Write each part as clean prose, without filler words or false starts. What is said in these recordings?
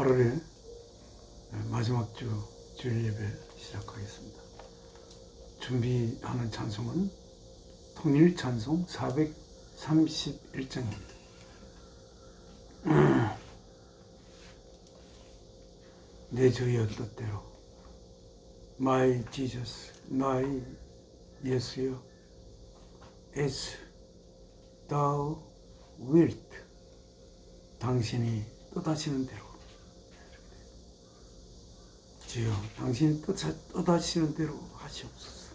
8월의 마지막 주 주일 예배 시작하겠습니다. 준비하는 찬송은 통일 찬송 431장입니다. 내 주여 뜻대로 My Jesus, 나의 예수여, as thou wilt, 당신이 뜻하시는 대로. 주여, 당신이 뜻하시는 대로 하시옵소서.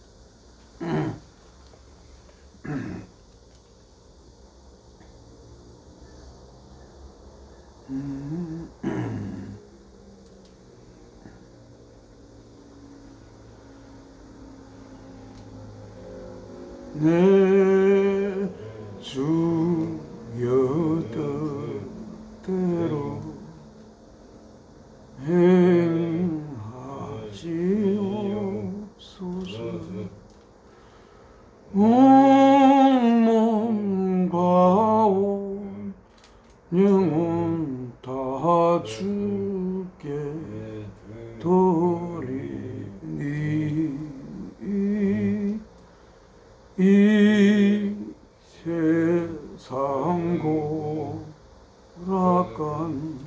내 주여 뜻대로 행하시옵소서. 온 몸과 온 영혼 다 주께 드리니 이 세상 고락한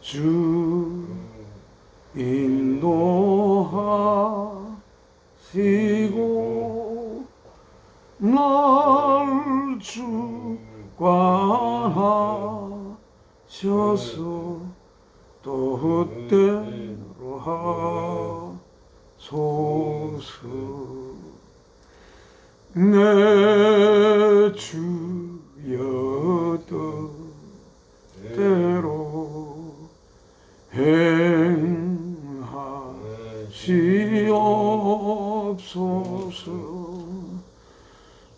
주 인도하시고 날 주관하셔서 뜻대로 하소서. 내 주여 뜻대로 행하시옵소서.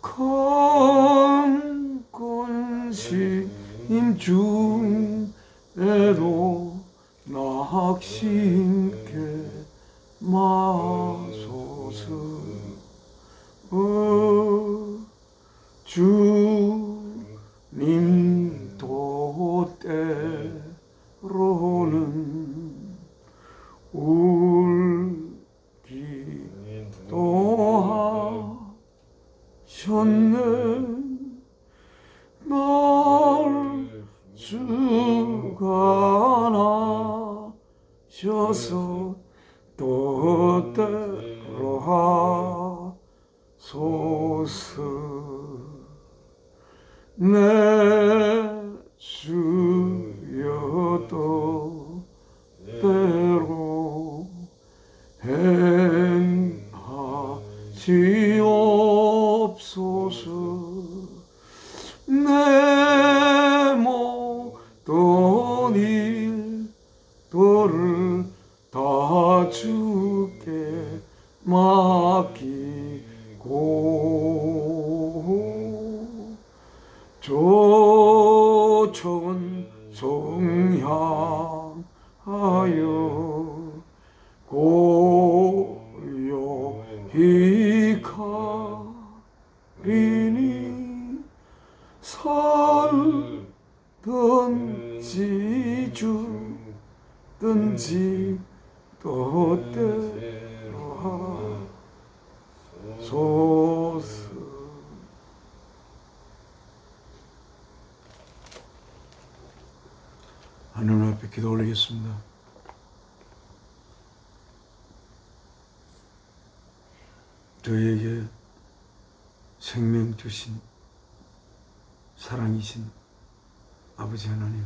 큰 근심 중에도 낙심케 마소서. 주님 뜻대로는 울기도 하셨네. 날 주관하셔서 뜻대로 하소서. 내 주여 뜻대로 행하시옵소서. 내 모든 일들을 다 주께 맡기고 조천 성향하여 고요히 가리니 살든지 죽든지 뜻대로 하소서. 하나님 앞에 기도 올리겠습니다. 저희에게 생명 주신 사랑이신 아버지 하나님,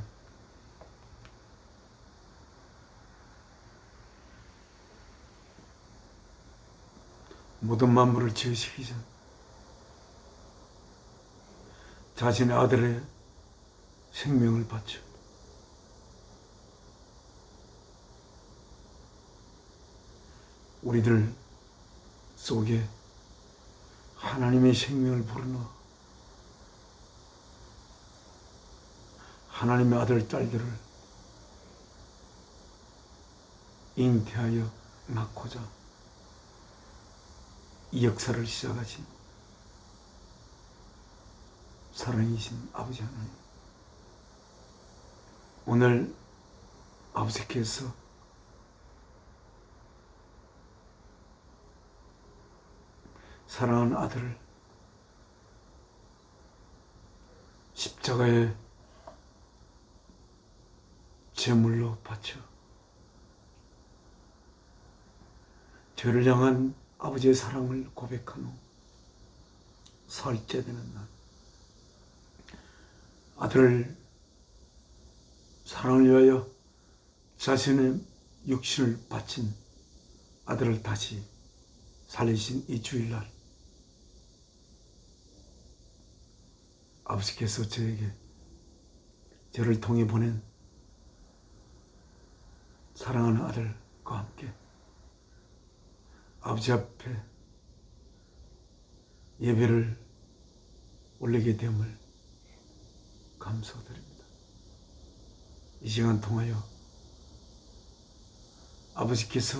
모든 만물을 지으시기 전 자신의 아들의 생명을 바쳐 우리들 속에 하나님의 생명을 불어넣어 하나님의 아들, 딸들을 잉태하여 낳고자 이 역사를 시작하신 사랑이신 아버지 하나님, 오늘 아버지께서 사랑하는 아들을 십자가에 제물로 바쳐 저를 향한 아버지의 사랑을 고백한 후 사흘째 되는 날, 아들을 사랑을 위하여 자신의 육신을 바친 아들을 다시 살리신 이 주일날, 아버지께서 저에게 저를 통해 보낸 사랑하는 아들과 함께 아버지 앞에 예배를 올리게 됨을 감사드립니다. 이 시간 통하여 아버지께서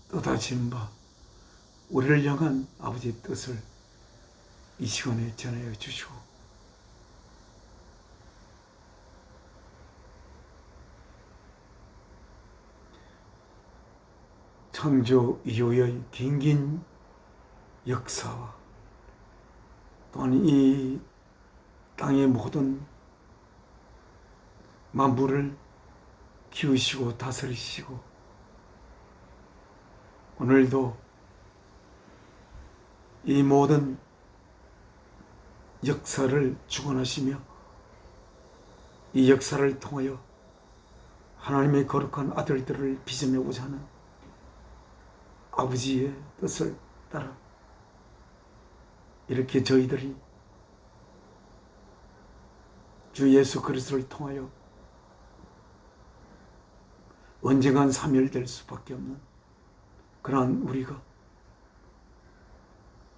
뜻하신 바 우리를 향한 아버지의 뜻을 이 시간에 전하여 주시고, 창조 이후의 긴긴 역사와 또한 이 땅의 모든 만물을 키우시고 다스리시고, 오늘도 이 모든 역사를 주관하시며 이 역사를 통하여 하나님의 거룩한 아들들을 빚어내고자 하는 아버지의 뜻을 따라 이렇게 저희들이 주 예수 그리스도를 통하여 언젠간 사멸될 수밖에 없는 그러한 우리가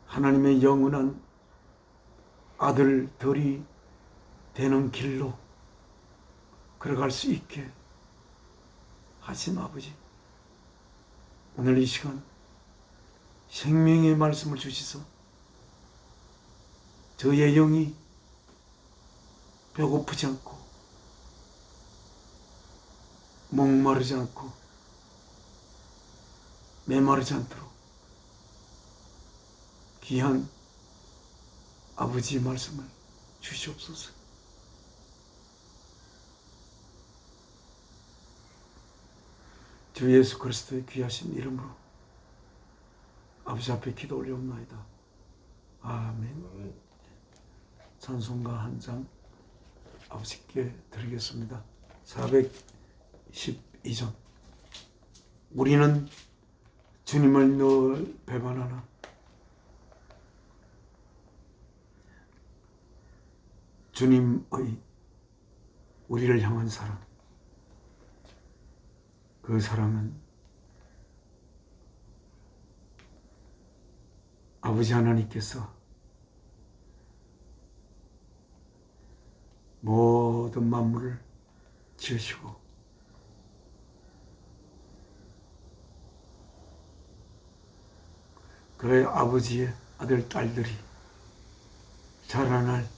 하나님의 영원한 아들들이 되는 길로 걸어갈 수 있게 하신 아버지, 오늘 이 시간 생명의 말씀을 주시소 저의 영이 배고프지 않고 목마르지 않고 메마르지 않도록 귀한 아버지의 말씀을 주시옵소서. 주 예수 그리스도의 귀하신 이름으로 아버지 앞에 기도 올려옵나이다. 아멘. 찬송가 한 장 아버지께 드리겠습니다. 412장. 우리는 주님을 늘 배반하나 주님의 우리를 향한 사랑, 그 사랑은 아버지 하나님께서 모든 만물을 지으시고 그의 아버지의 아들, 딸들이 자라날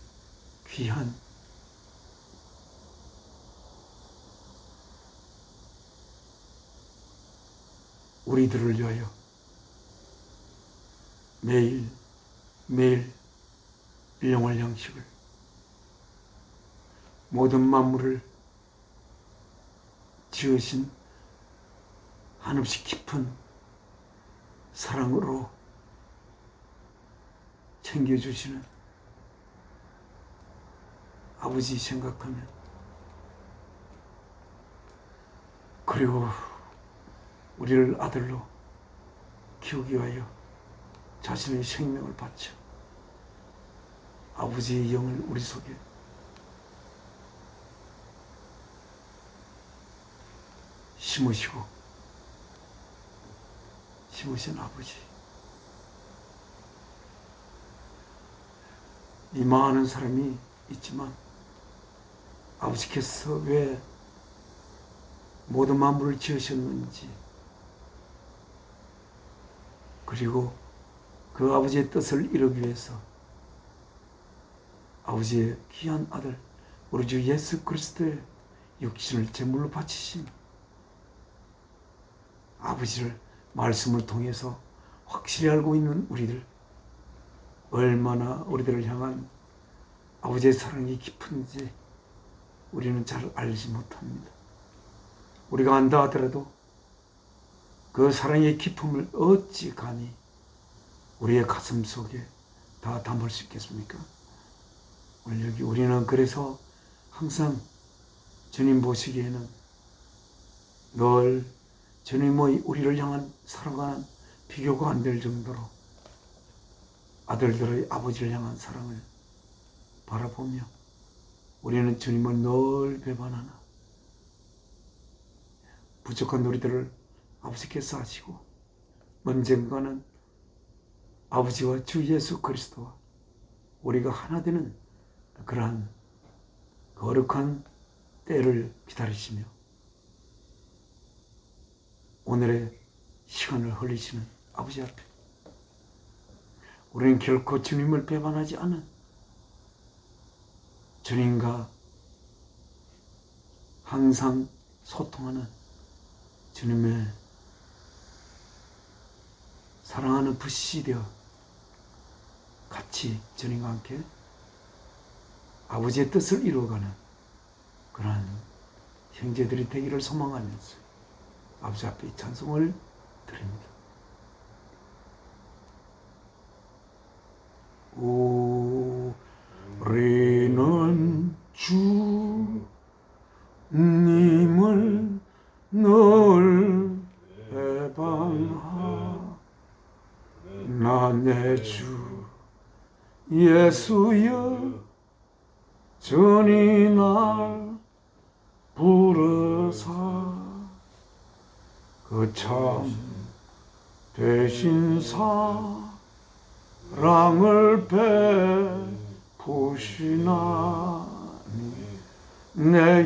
귀한 우리들을 위하여 매일 일용할 양식을, 모든 만물을 지으신 한없이 깊은 사랑으로 챙겨주시는 아버지 생각하면, 그리고 우리를 아들로 키우기 위하여 자신의 생명을 바쳐 아버지의 영을 우리 속에 심으신 아버지, 이 많은 사람이 있지만 아버지께서 왜 모든 만물을 지으셨는지, 그리고 그 아버지의 뜻을 이루기 위해서 아버지의 귀한 아들 우리 주 예수 그리스도의 육신을 제물로 바치신 아버지를 말씀을 통해서 확실히 알고 있는 우리들, 얼마나 우리들을 향한 아버지의 사랑이 깊은지 우리는 잘 알지 못합니다. 우리가 안다 하더라도 그 사랑의 깊음을 어찌 감히 우리의 가슴 속에 다 담을 수 있겠습니까? 오늘 여기 우리는 그래서 항상 주님 보시기에는 늘 주님의 우리를 향한 사랑과는 비교가 안 될 정도로 아들들의 아버지를 향한 사랑을 바라보며 우리는 주님을 늘 배반하나 부족한 우리들을 아버지께서 하시고 언젠가는 아버지와 주 예수 그리스도와 우리가 하나 되는 그러한 거룩한 때를 기다리시며 오늘의 시간을 흘리시는 아버지 앞에 우리는 결코 주님을 배반하지 않은 주님과 항상 소통하는 주님의 사랑하는 부시 되어 같이 주님과 함께 아버지의 뜻을 이루어가는 그러한 형제들이 되기를 소망하면서 아버지 앞에 찬송을 드립니다. 우리는 주님을 늘 배반하나 내 주 예수여 전이 날 부르사 그 참 되신 사랑을 베푸시나니 내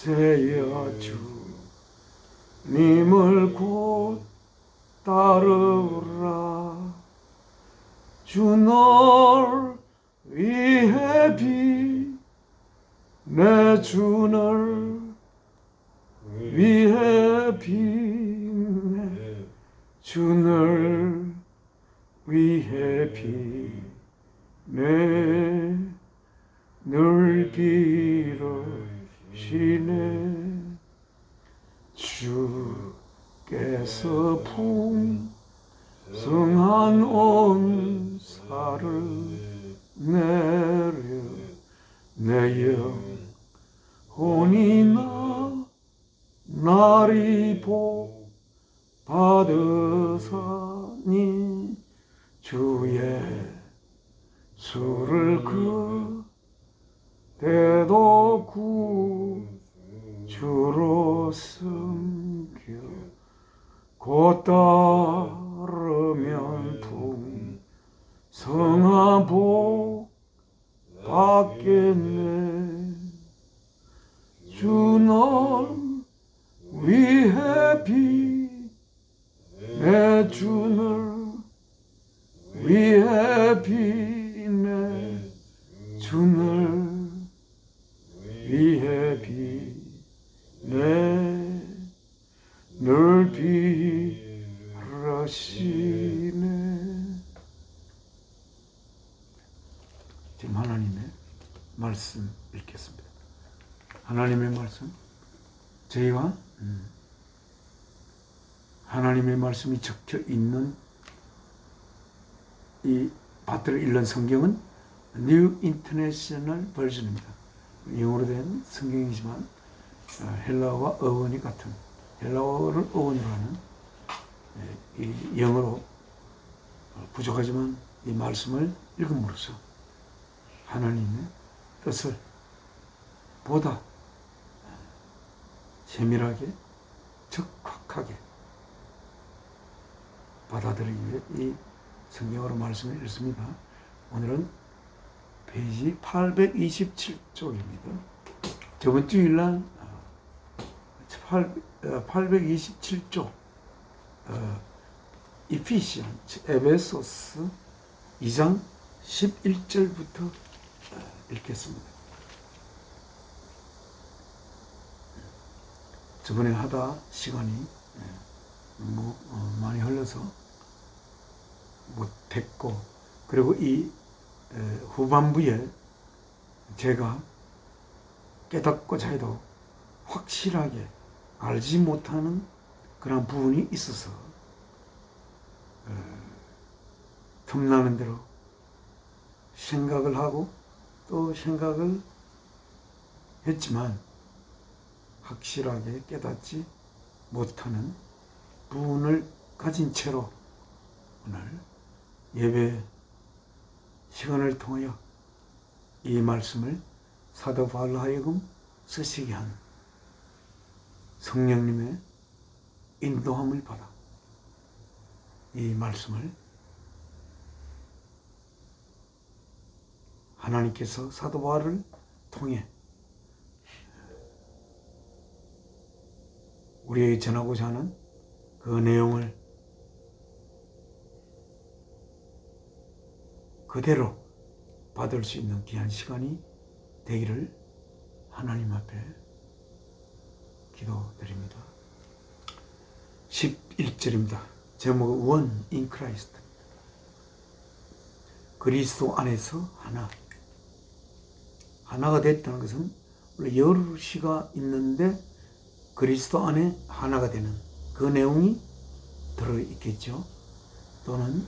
형제여 주님을 곧 따르라 주 널 위해 내 주 널 위해 비네 주 널 위해 비네 늘 빌으시네 주께서 풍성한 온사를 내려 내 영혼이 나리 복 받으사니 주의 수를 그대도 구주로 섬겨 곧 따르면 풍성한 복 받겠네 주 널 위해 비내 주 널 위해 비네 주 널 위해 비네 늘 빌으시네. 지금 하나님의 말씀 읽겠습니다. 하나님의 말씀 저희가 하나님의 말씀이 적혀 있는 이 밭들을 읽는 성경은 New International Version입니다. 영어로 된 성경이지만 헬라어와 어원이 같은 헬라어를 어원으로 하는 이 영어로 부족하지만 이 말씀을 읽음으로써 하나님의 뜻을 보다 세밀하게 적확하게 받아들이기 위해 이 성경으로 말씀을 읽습니다. 오늘은 페이지 827쪽입니다. 저번 주일날 827쪽 에베소스 2장 11절부터 읽겠습니다. 저번에 하다 시간이 너무 많이 흘러서 못했고, 그리고 이 후반부에 제가 깨닫고자 해도 확실하게 알지 못하는 그런 부분이 있어서 틈나는 대로 생각을 하고 또 생각을 했지만 확실하게 깨닫지 못하는 부분을 가진 채로 오늘 예배 시간을 통하여 이 말씀을 사도 바울로 하여금 쓰시게 한 성령님의 인도함을 받아 이 말씀을 하나님께서 사도 바울을 통해 우리에게 전하고자 하는 그 내용을 그대로 받을 수 있는 귀한 시간이 되기를 하나님 앞에 기도드립니다. 11절입니다. 제목은 One in Christ. 그리스도 안에서 하나가 됐다는 것은 원래 여럿이가 있는데 그리스도 안에 하나가 되는 그 내용이 들어있겠죠. 또는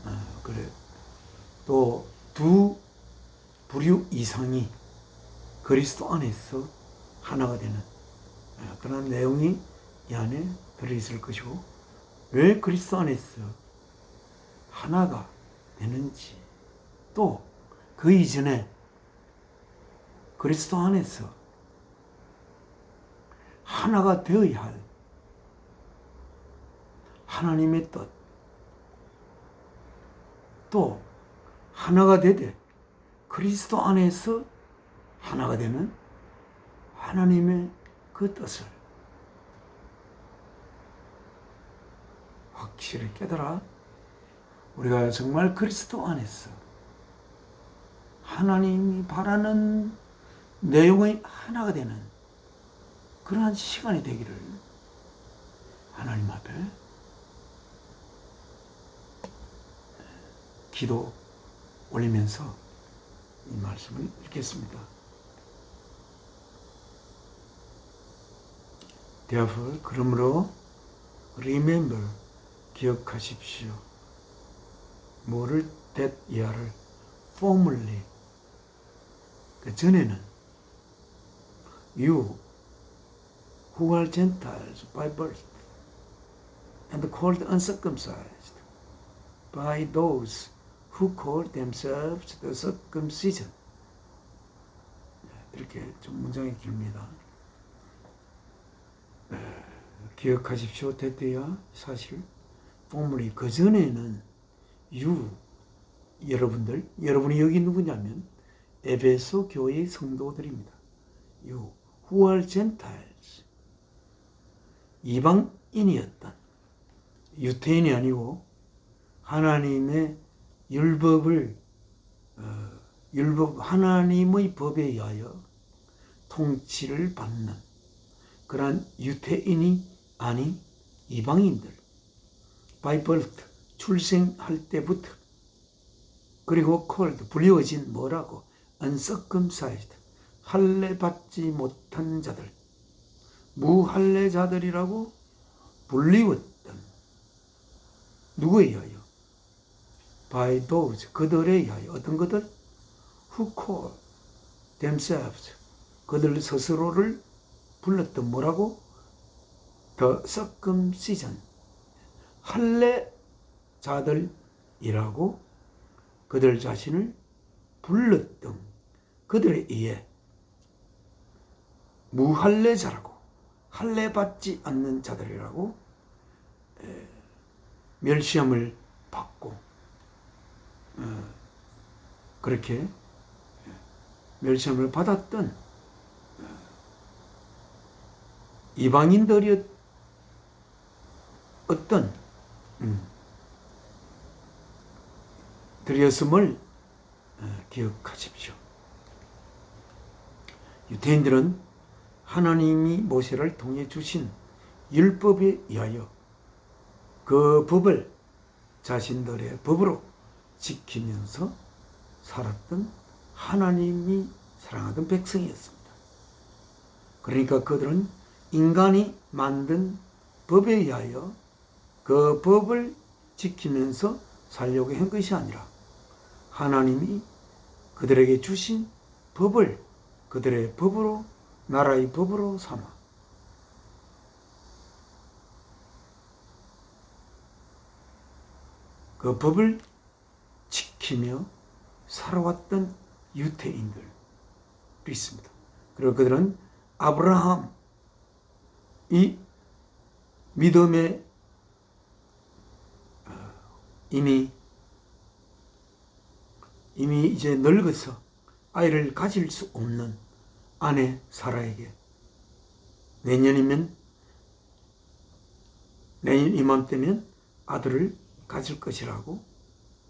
또 두 부류 이상이 그리스도 안에서 하나가 되는 그런 내용이 이 안에 들어있을 것이고, 왜 그리스도 안에서 하나가 되는지, 또 그 이전에 그리스도 안에서 하나가 되어야 할 하나님의 뜻, 또 하나가 되되 그리스도 안에서 하나가 되는 하나님의 그 뜻을 확실히 깨달아 우리가 정말 그리스도 안에서 하나님이 바라는 내용의 하나가 되는 그러한 시간이 되기를 하나님 앞에 기도 올리면서 이 말씀을 읽겠습니다. Therefore, 그러므로 remember, 기억하십시오. 뭐를? that year를 formerly, 그 전에는 you who are Gentiles by birth and called uncircumcised by those who call themselves the circumcision. 이렇게 좀 문장이 깁니다. 기억하십시오. 됐대야 사실 formerly, 그 전에는 you, 여러분이 여기 누구냐면 에베소 교회의 성도들입니다. You who are Gentiles, 이방인이었던, 유태인이 아니고 하나님의 율법 하나님의 법에 의하여 통치를 받는 그러한 유태인이 아닌 이방인들, by birth, 출생할 때부터, 그리고 called, 불리워진 뭐라고? uncircumcised, 할례 받지 못한 자들, 무할례자들이라고 불리웠던, 누구에 의하여? by those, 그들에 의하여. 어떤 것들? who call themselves, 그들 스스로를 불렀던 뭐라고? the circumcision, 할례자들이라고 그들 자신을 불렀던 그들에 의해 무할례자라고, 할례 받지 않는 자들이라고 멸시함을 받고, 그렇게 멸시함을 받았던 이방인들이 어떤 들였음을 기억하십시오. 유대인들은 하나님이 모세를 통해 주신 율법에 의하여 그 법을 자신들의 법으로 지키면서 살았던 하나님이 사랑하던 백성이었습니다. 그러니까 그들은 인간이 만든 법에 의하여 그 법을 지키면서 살려고 한 것이 아니라 하나님이 그들에게 주신 법을 그들의 법으로, 나라의 법으로 삼아 그 법을 지키며 살아왔던 유대인들이 있습니다. 그리고 그들은 아브라함이 믿음에 이미 이제 늙어서 아이를 가질 수 없는 아내 사라에게 내년 이맘때면 아들을 가질 것이라고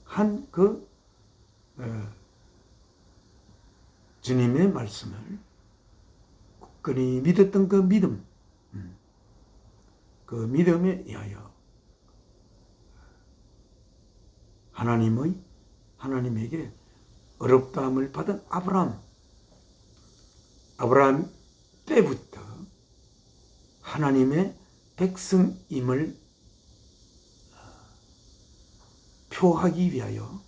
한 그 주님의 말씀을 굳건히 믿었던 그 믿음, 그 믿음에 의하여 하나님에게 어렵다함을 받은 아브라함 때부터 하나님의 백성임을 표하기 위하여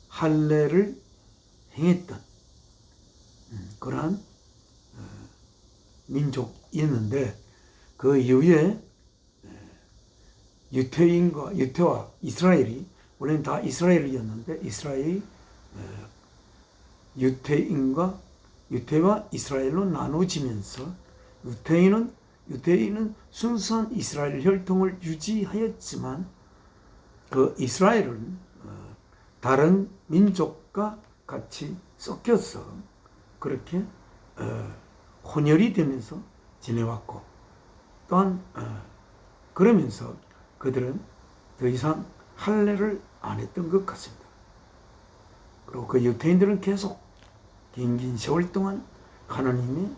할례를 행했던 그러한 민족이었는데 그 이후에 유태와 이스라엘이 원래는 다 이스라엘이었는데 이스라엘이 유태와 이스라엘로 나눠지면서 유대인은 순수한 이스라엘 혈통을 유지하였지만 그 이스라엘은 다른 민족과 같이 섞여서 그렇게 혼혈이 되면서 지내왔고 또한 그러면서 그들은 더 이상 할례를 안 했던 것 같습니다. 그리고 그 유대인들은 계속 긴 세월 동안 하나님의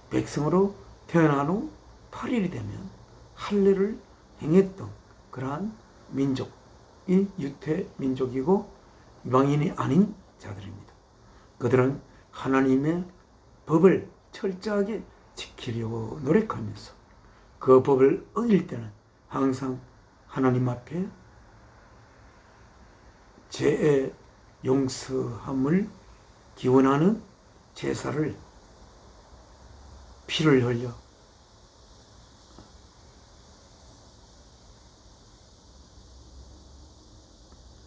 백성으로 태어난 후 8일이 되면 할례를 행했던 그러한 민족이 유대 민족이고 이방인이 아닌 자들입니다. 그들은 하나님의 법을 철저하게 지키려고 노력하면서 그 법을 어길 때는 항상 하나님 앞에 죄의 용서함을 기원하는 제사를 피를 흘려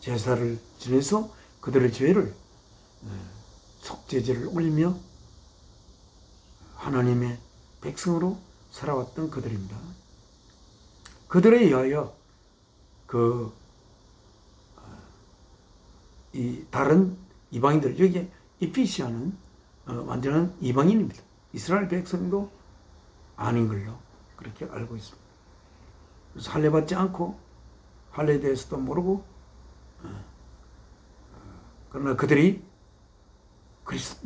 제사를 지내서 그들의 죄를 속죄제를 올리며 하나님의 백성으로 살아왔던 그들입니다. 그들에 의하여 이 다른 이방인들, 여기 이피시아는 완전한 이방인입니다. 이스라엘 백성도 아닌 걸로 그렇게 알고 있습니다. 그래서 할례 받지 않고 할례에 대해서도 모르고 그러나 그들이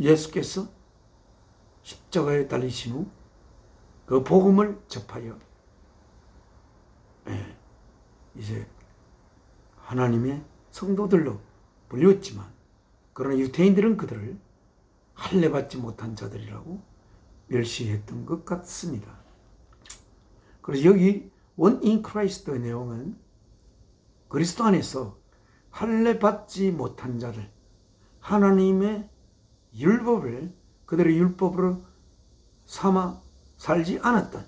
예수께서 십자가에 달리신 후 그 복음을 접하여 이제 하나님의 성도들로 불렸지만 그러나 유대인들은 그들을 할례 받지 못한 자들이라고 멸시했던 것 같습니다. 그래서 여기 One in Christ의 내용은 그리스도 안에서 할례 받지 못한 자들, 하나님의 율법을 그들의 율법으로 삼아 살지 않았던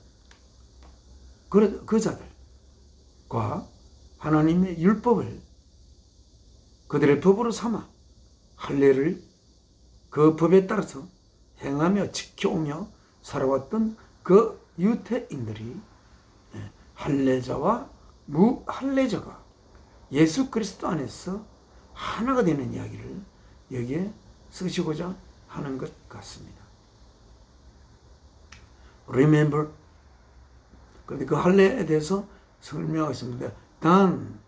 그 자들과 하나님의 율법을 그들의 법으로 삼아 할례를 그 법에 따라서 행하며 지켜오며 살아왔던 그 유대인들이 할례자와 무할례자가 예수 그리스도 안에서 하나가 되는 이야기를 여기에 쓰시고자 하는 것 같습니다. Remember, 그런데 그 할례에 대해서 설명하셨는데 단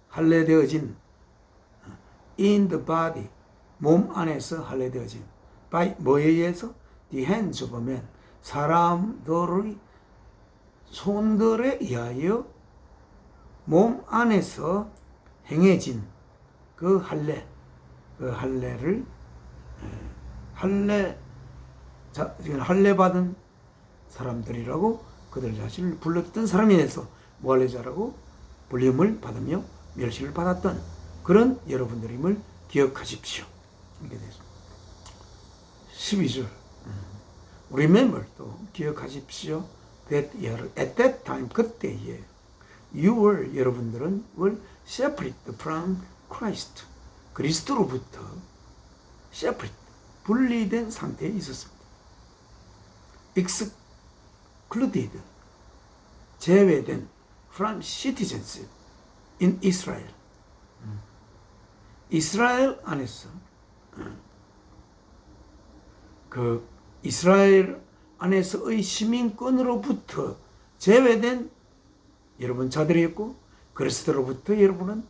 할례되어진 in the body, 몸 안에서 할례되어진 by 뭐에 의해서? the hands of men, 사람들의 손들에 의하여 몸 안에서 행해진 그 할례, 그 할례를 할례 받은 사람들이라고 그들 자신을 불렀던 사람에 대해서 무할례자라고 불림을 받으며 멸시를 받았던 그런 여러분들임을 기억하십시오. 이렇게 되죠. 12절. Remember, 또 기억하십시오. That at that time, 그때에 you were, 여러분들은 were separate from Christ. 그리스도로부터 separate, 분리된 상태에 있었습니다. excluded, 제외된 from citizenship in Israel. 이스라엘 안에서 그 이스라엘 안에서의 시민권으로부터 제외된 여러분 자들이었고 그리스도로부터 여러분은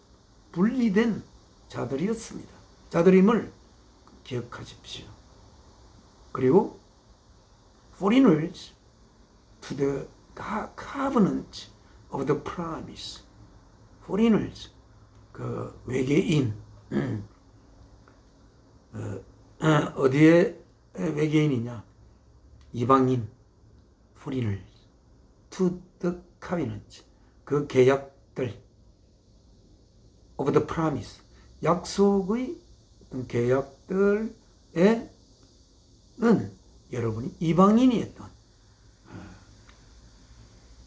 분리된 자들이었습니다. 자들임을 기억하십시오. 그리고 foreigners to the covenant of the promise. foreigners, 그 외계인, 어디에 외계인이냐? 이방인, foreigners to the covenant, 그 계약들 of the promise, 약속의 계약들에는 여러분이 이방인이었던,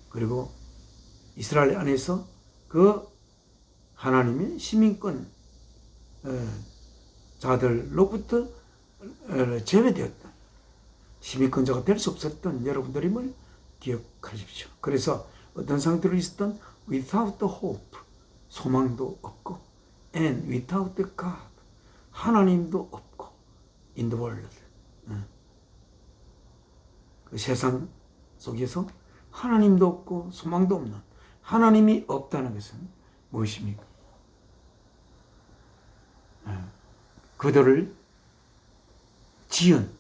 그리고 이스라엘 안에서 그 하나님의 시민권 자들로부터 제외되었던 시민권자가 될 수 없었던 여러분들임을 기억하십시오. 그래서 어떤 상태로 있었던 without the hope, 소망도 없고, and without the God, 하나님도 없고, in the world, 그 세상 속에서 하나님도 없고 소망도 없는, 하나님이 없다는 것은 무엇입니까? 그들을 지은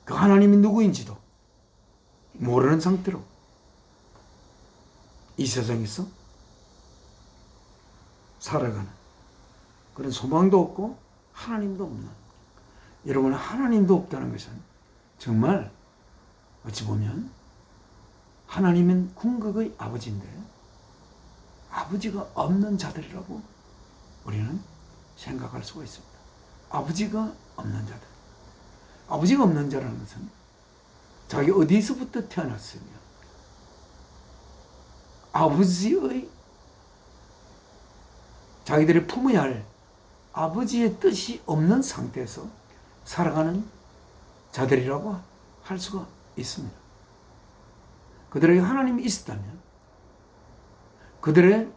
그 하나님이 누구인지도 모르는 상태로 이 세상에서 살아가는 그런 소망도 없고 하나님도 없는, 여러분 하나님도 없다는 것은 정말 어찌 보면 하나님은 궁극의 아버지인데 아버지가 없는 자들이라고 우리는 생각할 수가 있습니다. 아버지가 없는 자들. 아버지가 없는 자라는 것은 자기 어디서부터 태어났으며 아버지의 자기들이 품어야 할 아버지의 뜻이 없는 상태에서 살아가는 자들이라고 할 수가 있습니다. 그들에게 하나님이 있었다면 그들의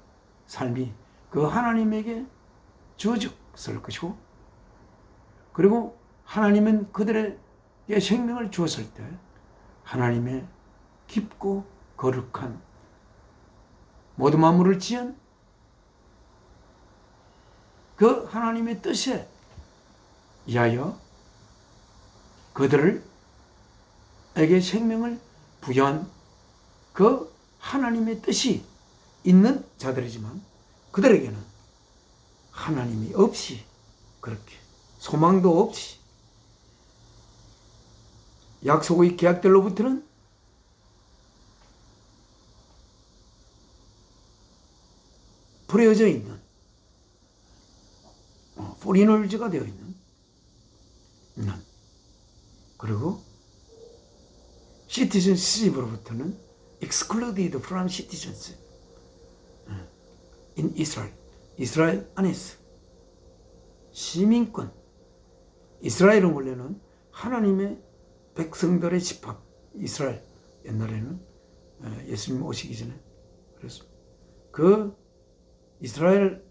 삶이 그 하나님에게 주어졌을 것이고, 그리고 하나님은 그들에게 생명을 주었을 때 하나님의 깊고 거룩한 모든 만물을 지은 그 하나님의 뜻에 의하여 그들에게 생명을 부여한 그 하나님의 뜻이 있는 자들이지만 그들에게는 하나님이 없이 그렇게 소망도 없이 약속의 계약들로부터는 버려져 있는 포리널즈가 되어 있는 그리고 시티즌십으로부터는 excluded from citizenship in Israel. 이스라엘 안에서 시민권. 이스라엘은 원래는 하나님의 백성들의 집합. 이스라엘 옛날에는 예수님 오시기 전에 그랬습니다. 그 이스라엘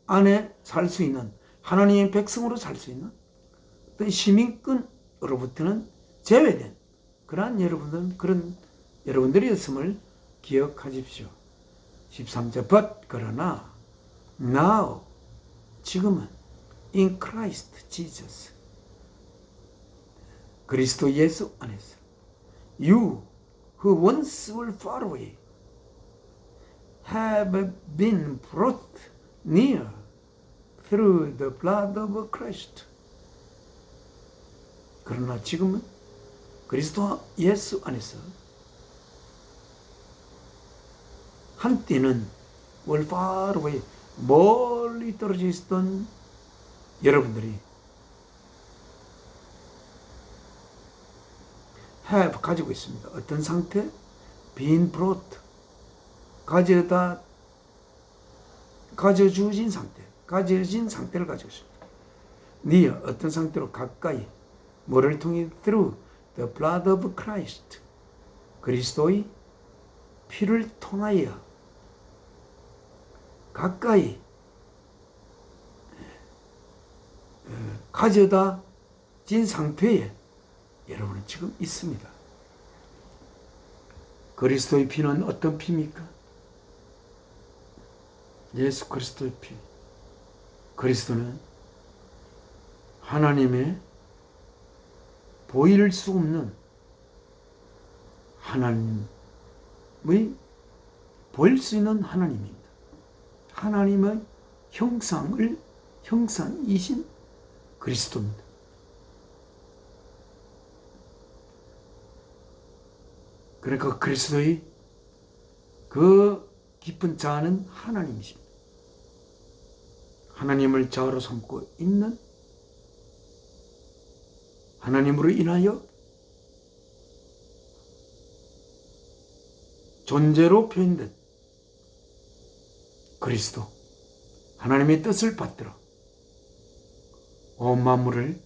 안에 살 수 있는 하나님의 백성으로 살 수 있는 어떤 시민권으로부터는 제외된 그러한 그런 여러분들이었음을 기억하십시오. 13절 but 그러나 now, 지금은 in Christ Jesus, 그리스도 예수 안에서 you who once were far away have been brought near through the blood of Christ. 그러나 지금은 그리스도 예수 안에서 한때는 were far away, 멀리 떨어져 있었던 여러분들이 have 가지고 있습니다. 어떤 상태? been brought, 가져주어진 상태, 가져진 상태를 가지고 있습니다. near, 어떤 상태로? 가까이. 뭐를 통해? through the blood of Christ, 그리스도의 피를 통하여 가까이 가져다 진 상태에 여러분은 지금 있습니다. 그리스도의 피는 어떤 피입니까? 예수 그리스도의 피. 그리스도는 하나님의 보일 수 없는 하나님의 보일 수 있는 하나님입니다. 하나님의 형상이신 그리스도입니다. 그러니까 그리스도의 그 깊은 자아는 하나님이십니다. 하나님을 자아로 삼고 있는, 하나님으로 인하여 존재로 표현된 그리스도, 하나님의 뜻을 받들어 온 만물을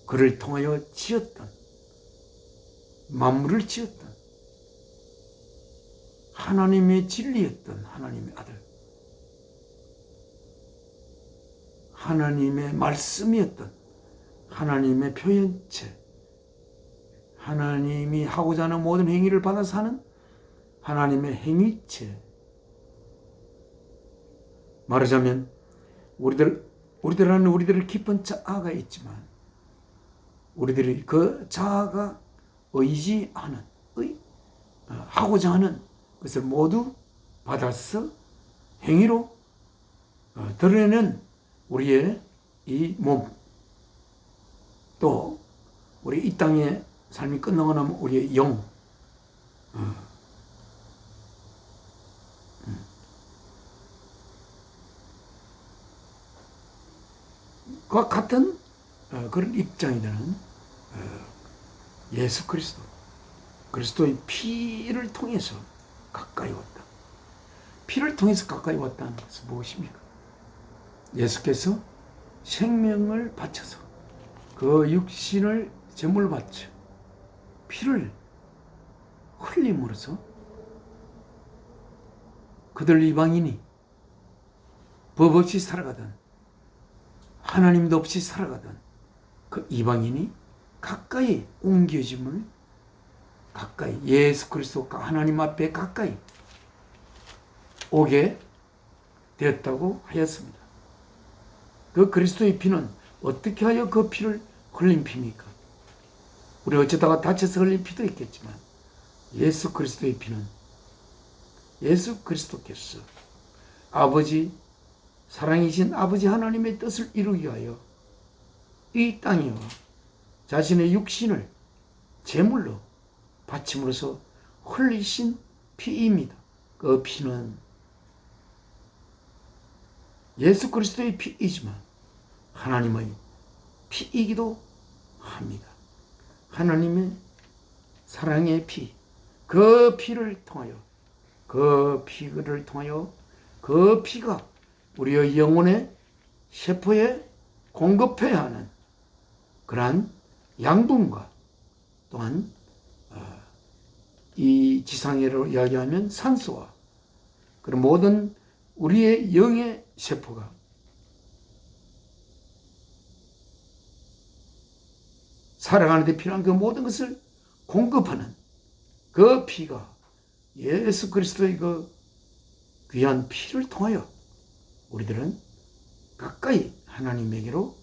그를 통하여 지었던, 만물을 지었던 하나님의 진리였던 하나님의 아들, 하나님의 말씀이었던 하나님의 표현체, 하나님이 하고자 하는 모든 행위를 받아서 하는 하나님의 행위체. 말하자면 우리들 안에 우리들의 깊은 자아가 있지만 우리들이 그 자아가 의지하는, 하고자 하는 것을 모두 받아서 행위로 드러내는 우리의 이 몸, 또 우리 이 땅의 삶이 끝나고 나면 우리의 영, 과 같은 그런 입장이 되는 예수 그리스도, 그리스도의 피를 통해서 가까이 왔다. 피를 통해서 가까이 왔다는 것은 무엇입니까? 예수께서 생명을 바쳐서 그 육신을 제물로 바쳐 피를 흘림으로써 그들 이방인이 법 없이 살아가던, 하나님도 없이 살아가던 그 이방인이 가까이 옮겨짐을, 가까이 예수 그리스도가 하나님 앞에 가까이 오게 되었다고 하였습니다. 그 그리스도의 피는 어떻게 하여 그 피를 흘린 피입니까? 우리 어쩌다가 다쳐서 흘린 피도 있겠지만 예수 그리스도의 피는 예수 그리스도께서 아버지, 사랑이신 아버지 하나님의 뜻을 이루기 위하여 이 땅에 와 자신의 육신을 제물로 바침으로써 흘리신 피입니다. 그 피는 예수 그리스도의 피이지만 하나님의 피이기도 합니다. 하나님의 사랑의 피, 그 피를 통하여 그 피가 우리의 영혼의 세포에 공급해야 하는 그러한 양분과 또한 이 지상으로 이야기하면 산소와 그런 모든 우리의 영의 세포가 살아가는 데 필요한 그 모든 것을 공급하는 그 피가 예수 그리스도의 그 귀한 피를 통하여 우리들은 가까이 하나님에게로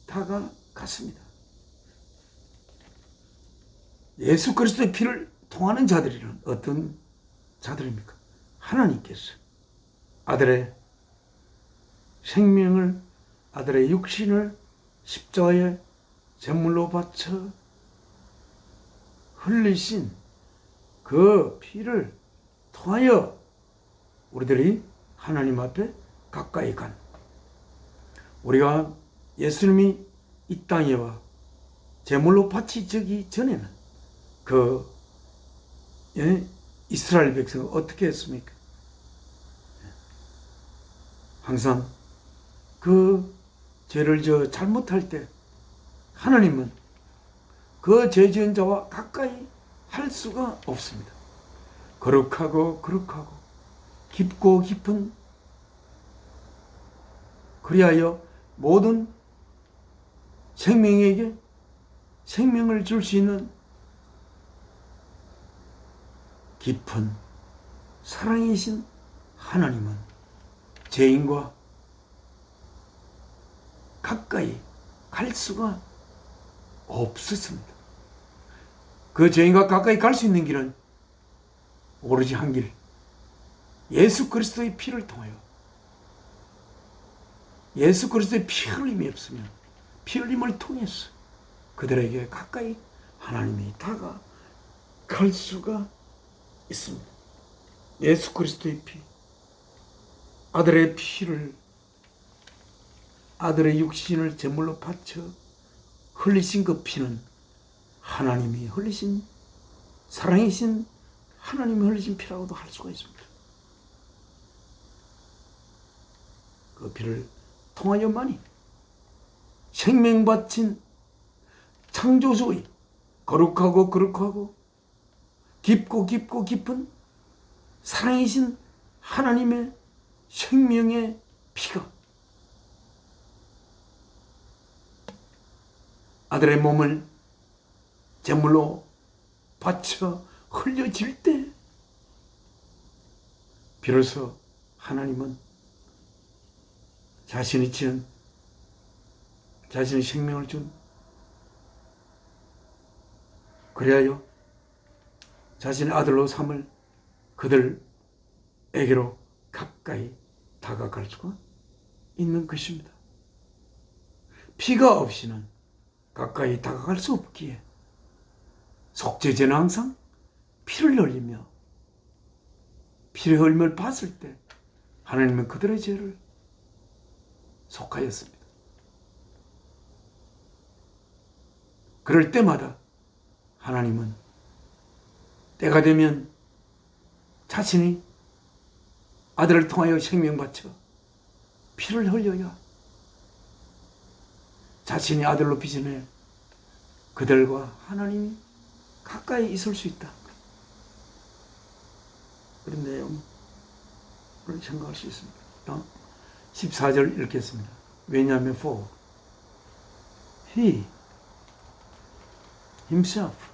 다가갔습니다. 예수 그리스도의 피를 통하는 자들이란 어떤 자들입니까? 하나님께서 아들의 생명을, 아들의 육신을 십자가에 제물로 바쳐 흘리신 그 피를 통하여 우리들이 하나님 앞에 가까이 간, 우리가 예수님이 이 땅에 와 제물로 바치기 전에는 그 이스라엘 백성은 어떻게 했습니까? 항상 그 죄를 잘못할 때 하나님은 그 죄 지은 자와 가까이 할 수가 없습니다. 거룩하고 깊고 깊은, 그리하여 모든 생명에게 생명을 줄 수 있는 깊은 사랑이신 하나님은 죄인과 가까이 갈 수가 없었습니다. 그 죄인과 가까이 갈 수 있는 길은 오로지 한 길, 예수 그리스도의 피를 통하여, 예수 그리스도의 피 흘림이 없으면, 피 흘림을 통해서 그들에게 가까이 하나님이 다가갈 수가 있습니다. 예수 그리스도의 피, 아들의 피를, 아들의 육신을 제물로 바쳐 흘리신 그 피는 하나님이 흘리신, 사랑이신 하나님이 흘리신 피라고도 할 수가 있습니다. 그 피를 통하여만이 생명 바친 창조주의 거룩하고 깊고 깊은 사랑이신 하나님의 생명의 피가 아들의 몸을 제물로 바쳐 흘려질 때 비로소 하나님은 자신이 지은, 자신의 생명을 준, 그리하여 자신의 아들로 삼을 그들에게로 가까이 다가갈 수가 있는 것입니다. 피가 없이는 가까이 다가갈 수 없기에 속죄제는 항상 피를 흘리며, 피를 흘림을 봤을 때 하나님은 그들의 죄를 속하였습니다. 그럴 때마다 하나님은 때가 되면 자신이 아들을 통하여 생명 바쳐 피를 흘려야 자신이 아들로 빚어내 그들과 하나님이 가까이 있을 수 있다. 그런 내용을 생각할 수 있습니다. 14절 읽겠습니다. 왜냐하면 for he himself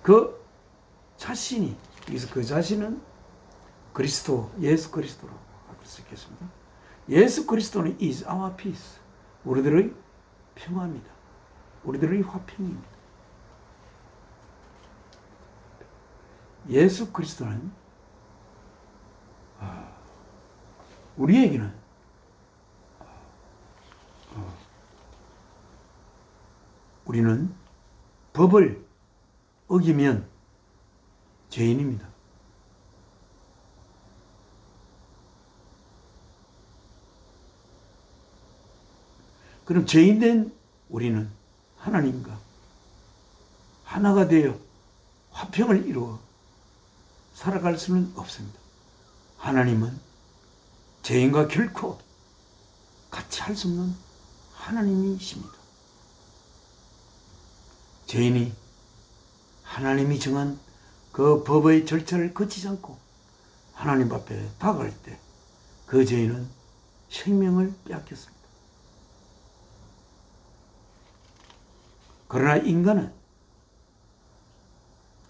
그 자신이, 여기서 그 자신은 그리스도, 예수 그리스도라고 할 수 있겠습니다. 예수 그리스도는 is our peace, 우리들의 평화입니다. 우리들의 화평입니다. 예수 그리스도는 우리에게는 우리는 법을 어기면 죄인입니다. 그럼 죄인된 우리는 하나님과 하나가 되어 화평을 이루어 살아갈 수는 없습니다. 하나님은 죄인과 결코 같이 할 수 없는 하나님이십니다. 죄인이 하나님이 정한 그 법의 절차를 거치지 않고 하나님 앞에 다가갈 때 그 죄인은 생명을 빼앗겼습니다. 그러나 인간은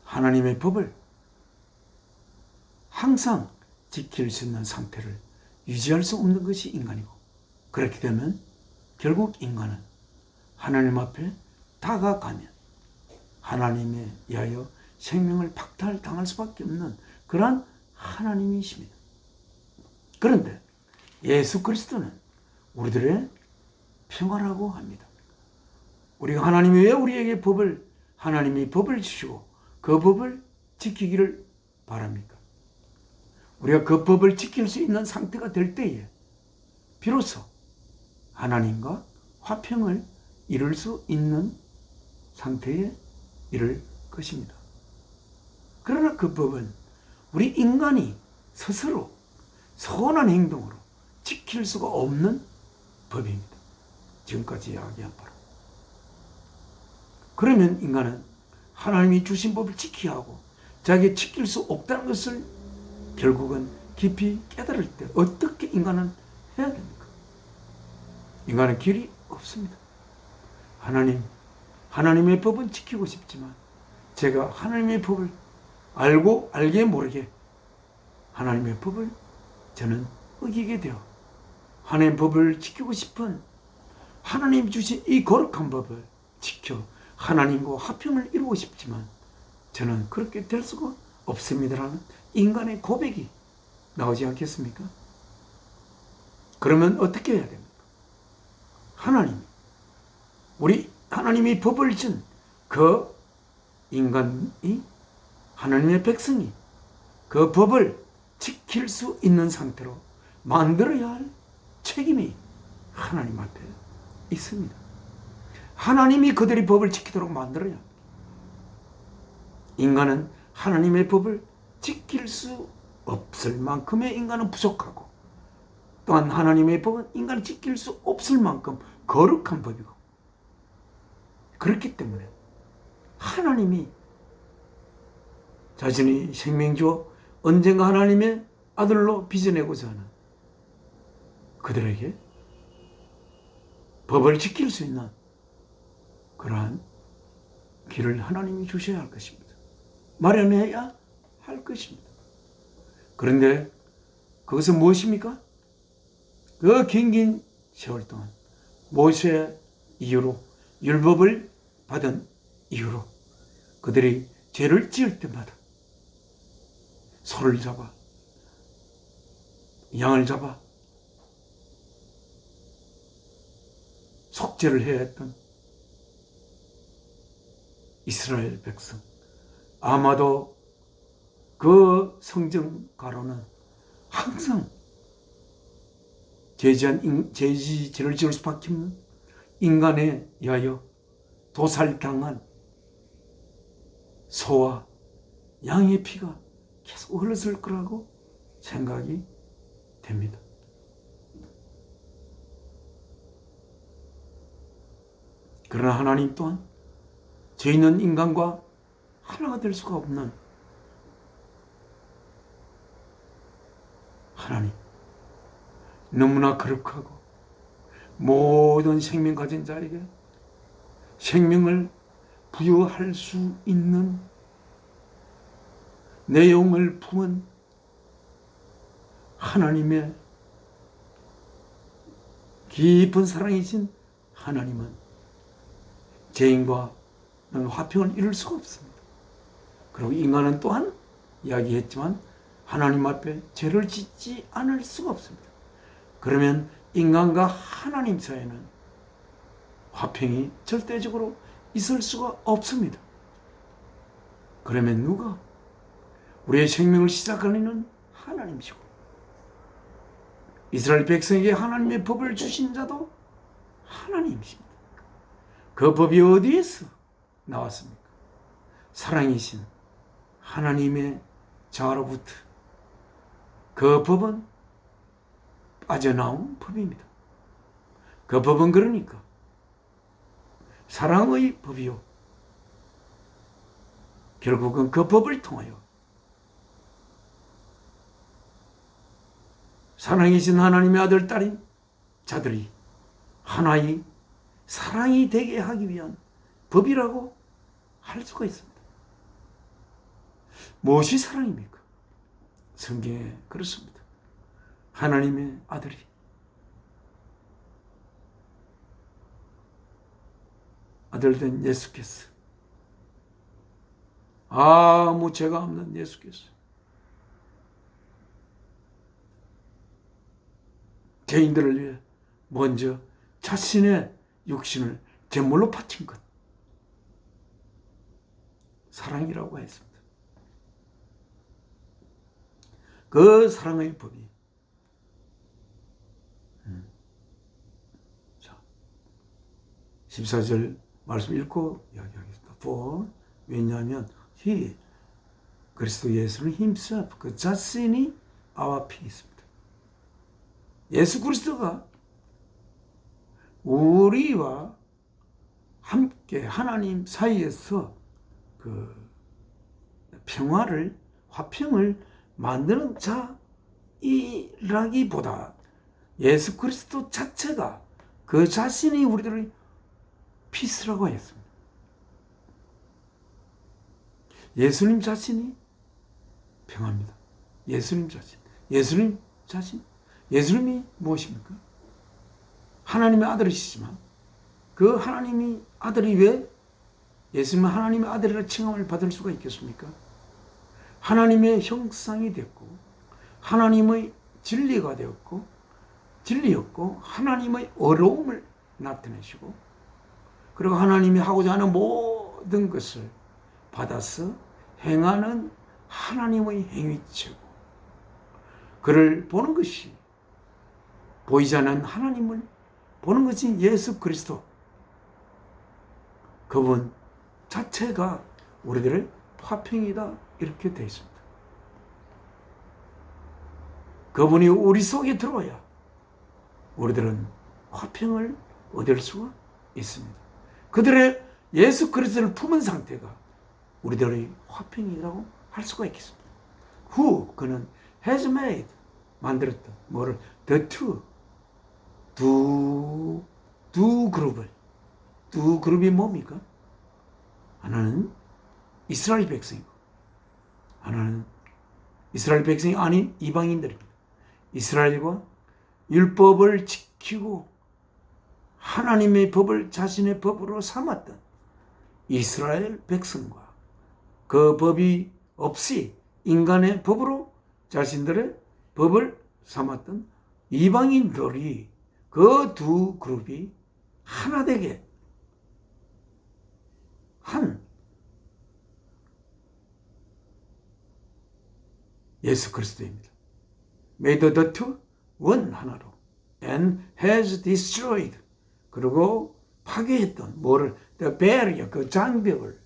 하나님의 법을 항상 지킬 수 있는 상태를 유지할 수 없는 것이 인간이고, 그렇게 되면 결국 인간은 하나님 앞에 다가가면 하나님에 의하여 생명을 박탈당할 수밖에 없는 그러한 하나님이십니다. 그런데 예수 그리스도는 우리들의 평화라고 합니다. 우리가 하나님이 왜 우리에게 하나님이 법을 주시고 그 법을 지키기를 바랍니까? 우리가 그 법을 지킬 수 있는 상태가 될 때에 비로소 하나님과 화평을 이룰 수 있는 상태에 이를 것입니다. 그러나 그 법은 우리 인간이 스스로 선한 행동으로 지킬 수가 없는 법입니다. 지금까지 이야기한 바로. 그러면 인간은 하나님이 주신 법을 지켜야 하고 자기가 지킬 수 없다는 것을 결국은 깊이 깨달을 때 어떻게 인간은 해야 됩니까? 인간은 길이 없습니다. 하나님의 법은 지키고 싶지만 제가 하나님의 법을 알게 모르게 하나님의 법을 저는 어기게 되어 하나님의 법을 지키고 싶은 하나님이 주신 이 거룩한 법을 지켜 하나님과 화평을 이루고 싶지만 저는 그렇게 될 수가 없습니다라는 인간의 고백이 나오지 않겠습니까? 그러면 어떻게 해야 됩니까? 하나님이 법을 준 그 인간이, 하나님의 백성이 그 법을 지킬 수 있는 상태로 만들어야 할 책임이 하나님 앞에 있습니다. 하나님이 그들이 법을 지키도록 만들어야 합니다. 인간은 하나님의 법을 지킬 수 없을 만큼의 인간은 부족하고, 또한 하나님의 법은 인간이 지킬 수 없을 만큼 거룩한 법이고, 그렇기 때문에 하나님이 자신이 생명 주어 언젠가 하나님의 아들로 빚어내고자 하는 그들에게 법을 지킬 수 있는 그러한 길을 하나님이 주셔야 할 것입니다. 마련해야 할 것입니다. 그런데 그것은 무엇입니까? 그 긴 세월 동안 모세 이후로 율법을 받은 이후로 그들이 죄를 지을 때마다 소를 잡아 양을 잡아 속죄를 해야 했던 이스라엘 백성, 아마도 그 성경가로는 항상 죄를 지을 수밖에 없는 인간에 의하여 도살당한 소와 양의 피가 계속 흘렀을 거라고 생각이 됩니다. 그러나 하나님 또한 죄 있는 인간과 하나가 될 수가 없는 하나님, 너무나 거룩하고 모든 생명 가진 자에게 생명을 부여할 수 있는 내용을 품은 하나님의 깊은 사랑이신 하나님은 죄인과는 화평을 이룰 수가 없습니다. 그리고 인간은 또한 이야기했지만 하나님 앞에 죄를 짓지 않을 수가 없습니다. 그러면 인간과 하나님 사이에는 화평이 절대적으로 있을 수가 없습니다. 그러면 누가? 우리의 생명을 시작하는 하나님이시고, 이스라엘 백성에게 하나님의 법을 주신 자도 하나님이십니다. 그 법이 어디에서 나왔습니까? 사랑이신 하나님의 자로부터 그 법은 빠져나온 법입니다. 그 법은 그러니까 사랑의 법이요, 결국은 그 법을 통하여 사랑이신 하나님의 아들, 딸인 자들이 하나의 사랑이 되게 하기 위한 법이라고 할 수가 있습니다. 무엇이 사랑입니까? 성경에 그렇습니다. 하나님의 아들이 아들된 예수께서, 아무 죄가 없는 예수께서 죄인들을 위해 먼저 자신의 육신을 제물로 바친 것, 사랑이라고 했습니다. 그 사랑의 법이 14절 말씀 읽고 이야기하겠습니다. For, 왜냐하면 그리스도 예수는 himself, 그 자신이 our peace입니다. 예수 그리스도가 우리와 함께 하나님 사이에서 그 평화를, 화평을 만드는 자이라기보다 예수 그리스도 자체가 그 자신이 우리들의 피스라고 했습니다. 예수님 자신이 평화입니다. 예수님 자신. 예수님이 무엇입니까? 하나님의 아들이시지만 그 하나님의 아들이 왜 예수님은 하나님의 아들이라 칭함을 받을 수가 있겠습니까? 하나님의 형상이 됐고 하나님의 진리가 되었고 진리였고 하나님의 어려움을 나타내시고 그리고 하나님이 하고자 하는 모든 것을 받아서 행하는 하나님의 행위체고 그를 보는 것이 보이지 않는 하나님을 보는 것이 예수 그리스도, 그분 자체가 우리들의 화평이다 이렇게 되어 있습니다. 그분이 우리 속에 들어와야 우리들은 화평을 얻을 수가 있습니다. 그들의 예수 그리스도를 품은 상태가 우리들의 화평이라고 할 수가 있겠습니다. Who, 그는 has made, 만들었다. 뭐를? The two, 두 그룹을. 두 그룹이 뭡니까? 하나는 이스라엘 백성이고 하나는 이스라엘 백성이 아닌 이방인들입니다. 이스라엘과 율법을 지키고 하나님의 법을 자신의 법으로 삼았던 이스라엘 백성과 그 법이 없이 인간의 법으로 자신들의 법을 삼았던 이방인들이 그 두 그룹이 하나 되게 한 예수 그리스도입니다. Made the two one, 하나로 and has destroyed, 그리고 파괴했던 뭐를? The barrier, 그 장벽을.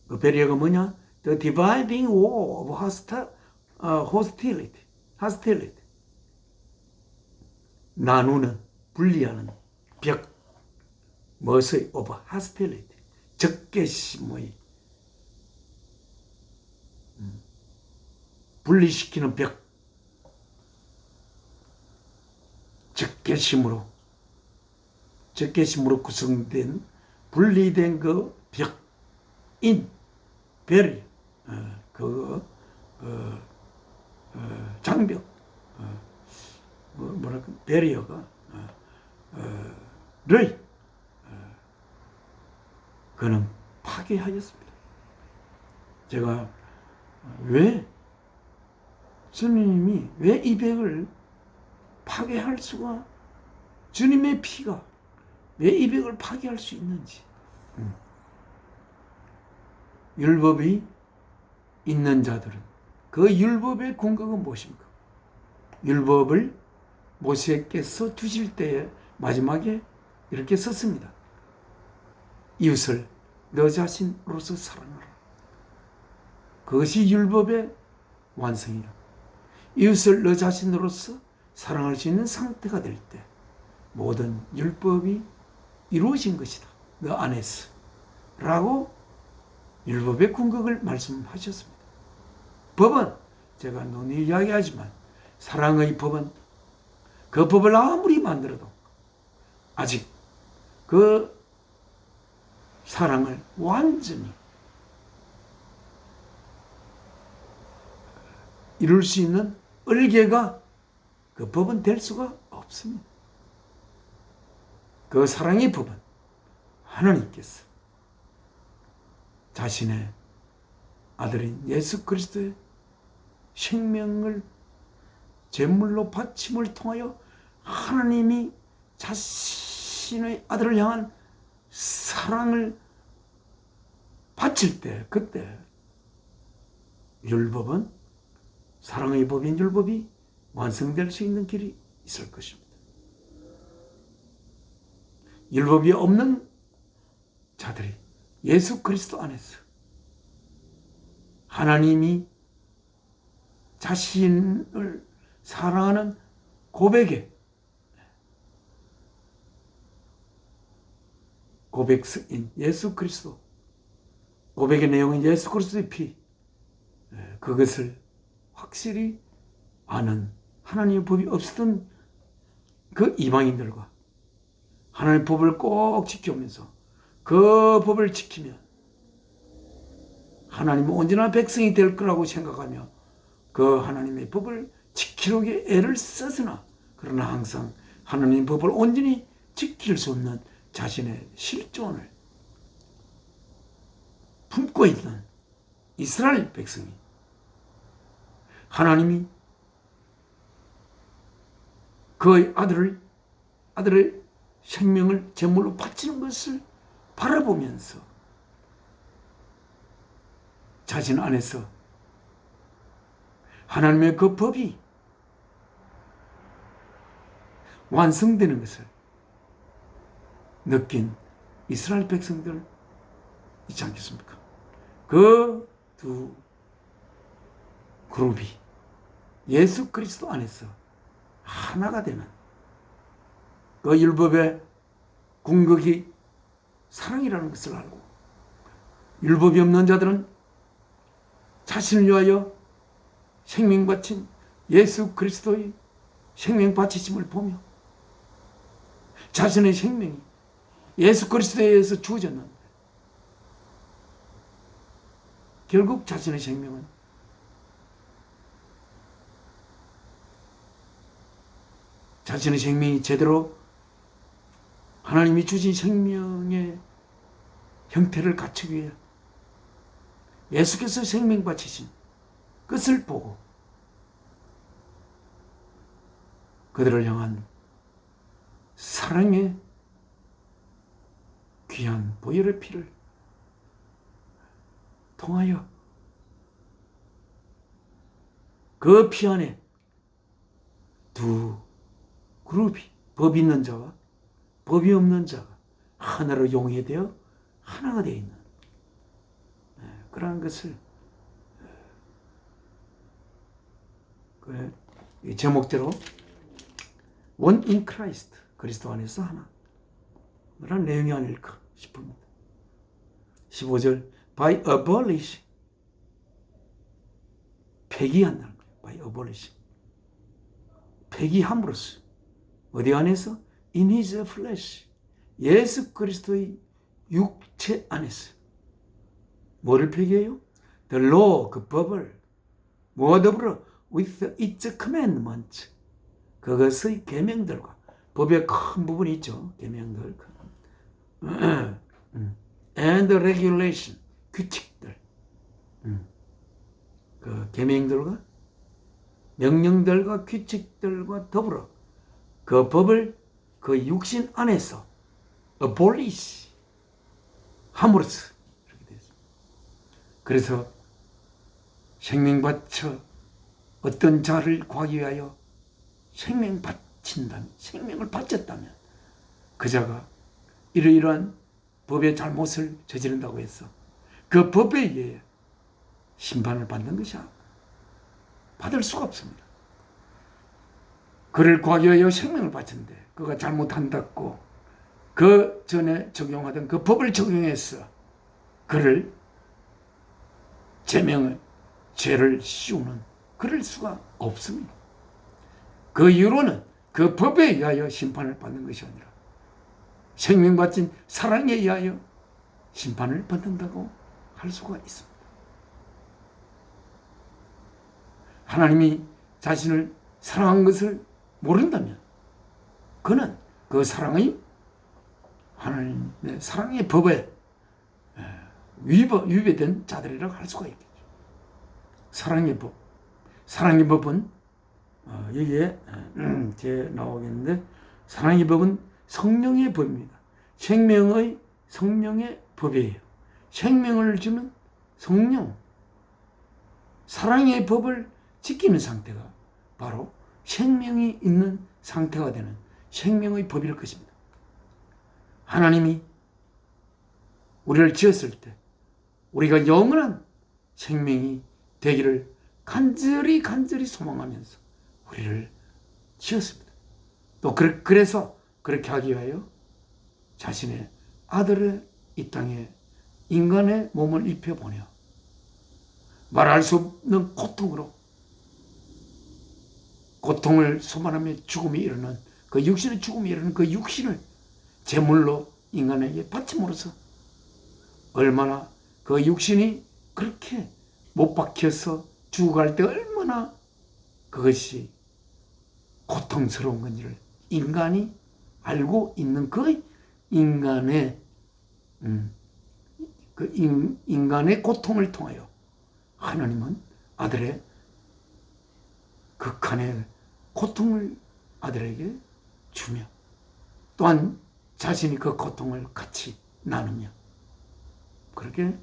그 barrier가 뭐냐? The dividing wall of hostility. 나누는, 분리하는 벽. 무엇의? of hostility. 적개심의 분리시키는 벽. 적개심으로 구성된 분리된 그 벽인 베리 장벽 뭐랄까 베리어가 를 그는 파괴하였습니다. 제가 왜 주님이 왜 이 벽을 파괴할 수가, 주님의 피가 왜 이 벽을 파괴할 수 있는지. 율법이 있는 자들은 그 율법의 근거가 무엇입니까? 율법을 모세께서 주실 때에 마지막에 이렇게 썼습니다. 이웃을 너 자신으로서 사랑하라. 그것이 율법의 완성이라. 이웃을 너 자신으로서 사랑할 수 있는 상태가 될 때 모든 율법이 이루어진 것이다. 너 안에서. 라고 율법의 궁극을 말씀하셨습니다. 법은 제가 논의 이야기하지만 사랑의 법은 그 법을 아무리 만들어도 아직 그 사랑을 완전히 이룰 수 있는 을개가 그 법은 될 수가 없습니다. 그 사랑의 법은 하나님께서 자신의 아들인 예수 그리스도의 생명을 제물로 바침을 통하여 하나님이 자신의 아들을 향한 사랑을 바칠 때, 그때 율법은, 사랑의 법인 율법이 완성될 수 있는 길이 있을 것입니다. 율법이 없는 자들이 예수 그리스도 안에서 하나님이 자신을 사랑하는 고백의 고백인 예수 그리스도, 고백의 내용은 예수 그리스도의 피, 그것을 확실히 아는 하나님의 법이 없었던 그 이방인들과 하나님의 법을 꼭 지켜오면서 그 법을 지키면 하나님은 온전한 백성이 될 거라고 생각하며 그 하나님의 법을 지키려고 애를 썼으나, 그러나 항상 하나님의 법을 온전히 지킬 수 없는 자신의 실존을 품고 있는 이스라엘 백성이 하나님이 그의 아들의 생명을 제물로 바치는 것을 바라보면서 자신 안에서 하나님의 그 법이 완성되는 것을 느낀 이스라엘 백성들 있지 않겠습니까? 그 두 그룹이 예수 그리스도 안에서 하나가 되는 그 율법의 궁극이 사랑이라는 것을 알고, 율법이 없는 자들은 자신을 위하여 생명 바친 예수 그리스도의 생명 바치심을 보며 자신의 생명이 예수 그리스도에 의해서 주어졌는데 결국 자신의 생명은 자신의 생명이 제대로 하나님이 주신 생명의 형태를 갖추기 위해 예수께서 생명 바치신 것을 보고 그들을 향한 사랑의 귀한 보혈의 피를 통하여 그 피 안에 두 그룹이, 법이 있는 자와 법이 없는 자가 하나로 용해되어 하나가 되어 있는 그러한 것을 그 제목대로 One in Christ, 그리스도 안에서 하나, 그런 내용이 아닐까 싶습니다. 15절 by abolish, 폐기한다는 거예요. by abolish, 폐기함으로써 어디 안에서? in his flesh, 예수 그리스도의 육체 안에서 뭐를 폐기해요? the law, 그 법을 뭐와 더불어 with its commandments, 그것의 계명들과, 법의 큰 부분이 있죠. 계명들 and regulation, 규칙들, 그 계명들과 명령들과 규칙들과 더불어 그 법을 그 육신 안에서 abolish 함으로써 이렇게 되어 있습니다. 그래서 생명 바쳐 어떤 자를 구하기 위하여 생명 바친다면, 생명을 바쳤다면 그 자가 이러이러한 법의 잘못을 저지른다고 해서 그 법에 의해 심판을 받는 것이 받을 수가 없습니다. 그를 구하기 위하여 생명을 바쳤는데 그가 잘못한다고 그 전에 적용하던 그 법을 적용해서 그를 죄를 씌우는, 그럴 수가 없습니다. 그 이유로는 그 법에 의하여 심판을 받는 것이 아니라 생명 바친 사랑에 의하여 심판을 받는다고 할 수가 있습니다. 하나님이 자신을 사랑한 것을 모른다면 그는 그 사랑의 하나님의 사랑의 법에 위배된 자들이라고 할 수가 있겠죠. 사랑의 법. 사랑의 법은 여기에 제 나오겠는데, 사랑의 법은 성령의 법입니다. 생명의 성령의 법이에요. 생명을 주는 성령, 사랑의 법을 지키는 상태가 바로 생명이 있는 상태가 되는 생명의 법일 것입니다. 하나님이 우리를 지었을 때 우리가 영원한 생명이 되기를 간절히 소망하면서 우리를 지었습니다. 또 그래서 그렇게 하기 위하여 자신의 아들을 이 땅에 인간의 몸을 입혀보내어 말할 수 없는 고통을 소만하며 죽음이 이르는 그 육신의 죽음이 이르는 그 육신을 제물로 인간에게 바침으로써 얼마나 그 육신이 그렇게 못 박혀서 죽어갈 때 얼마나 그것이 고통스러운 건지를 인간이 알고 있는 그 인간의 인간의 고통을 통하여 하나님은 아들의 극한의 고통을 아들에게 주며 또한 자신이 그 고통을 같이 나누며 그렇게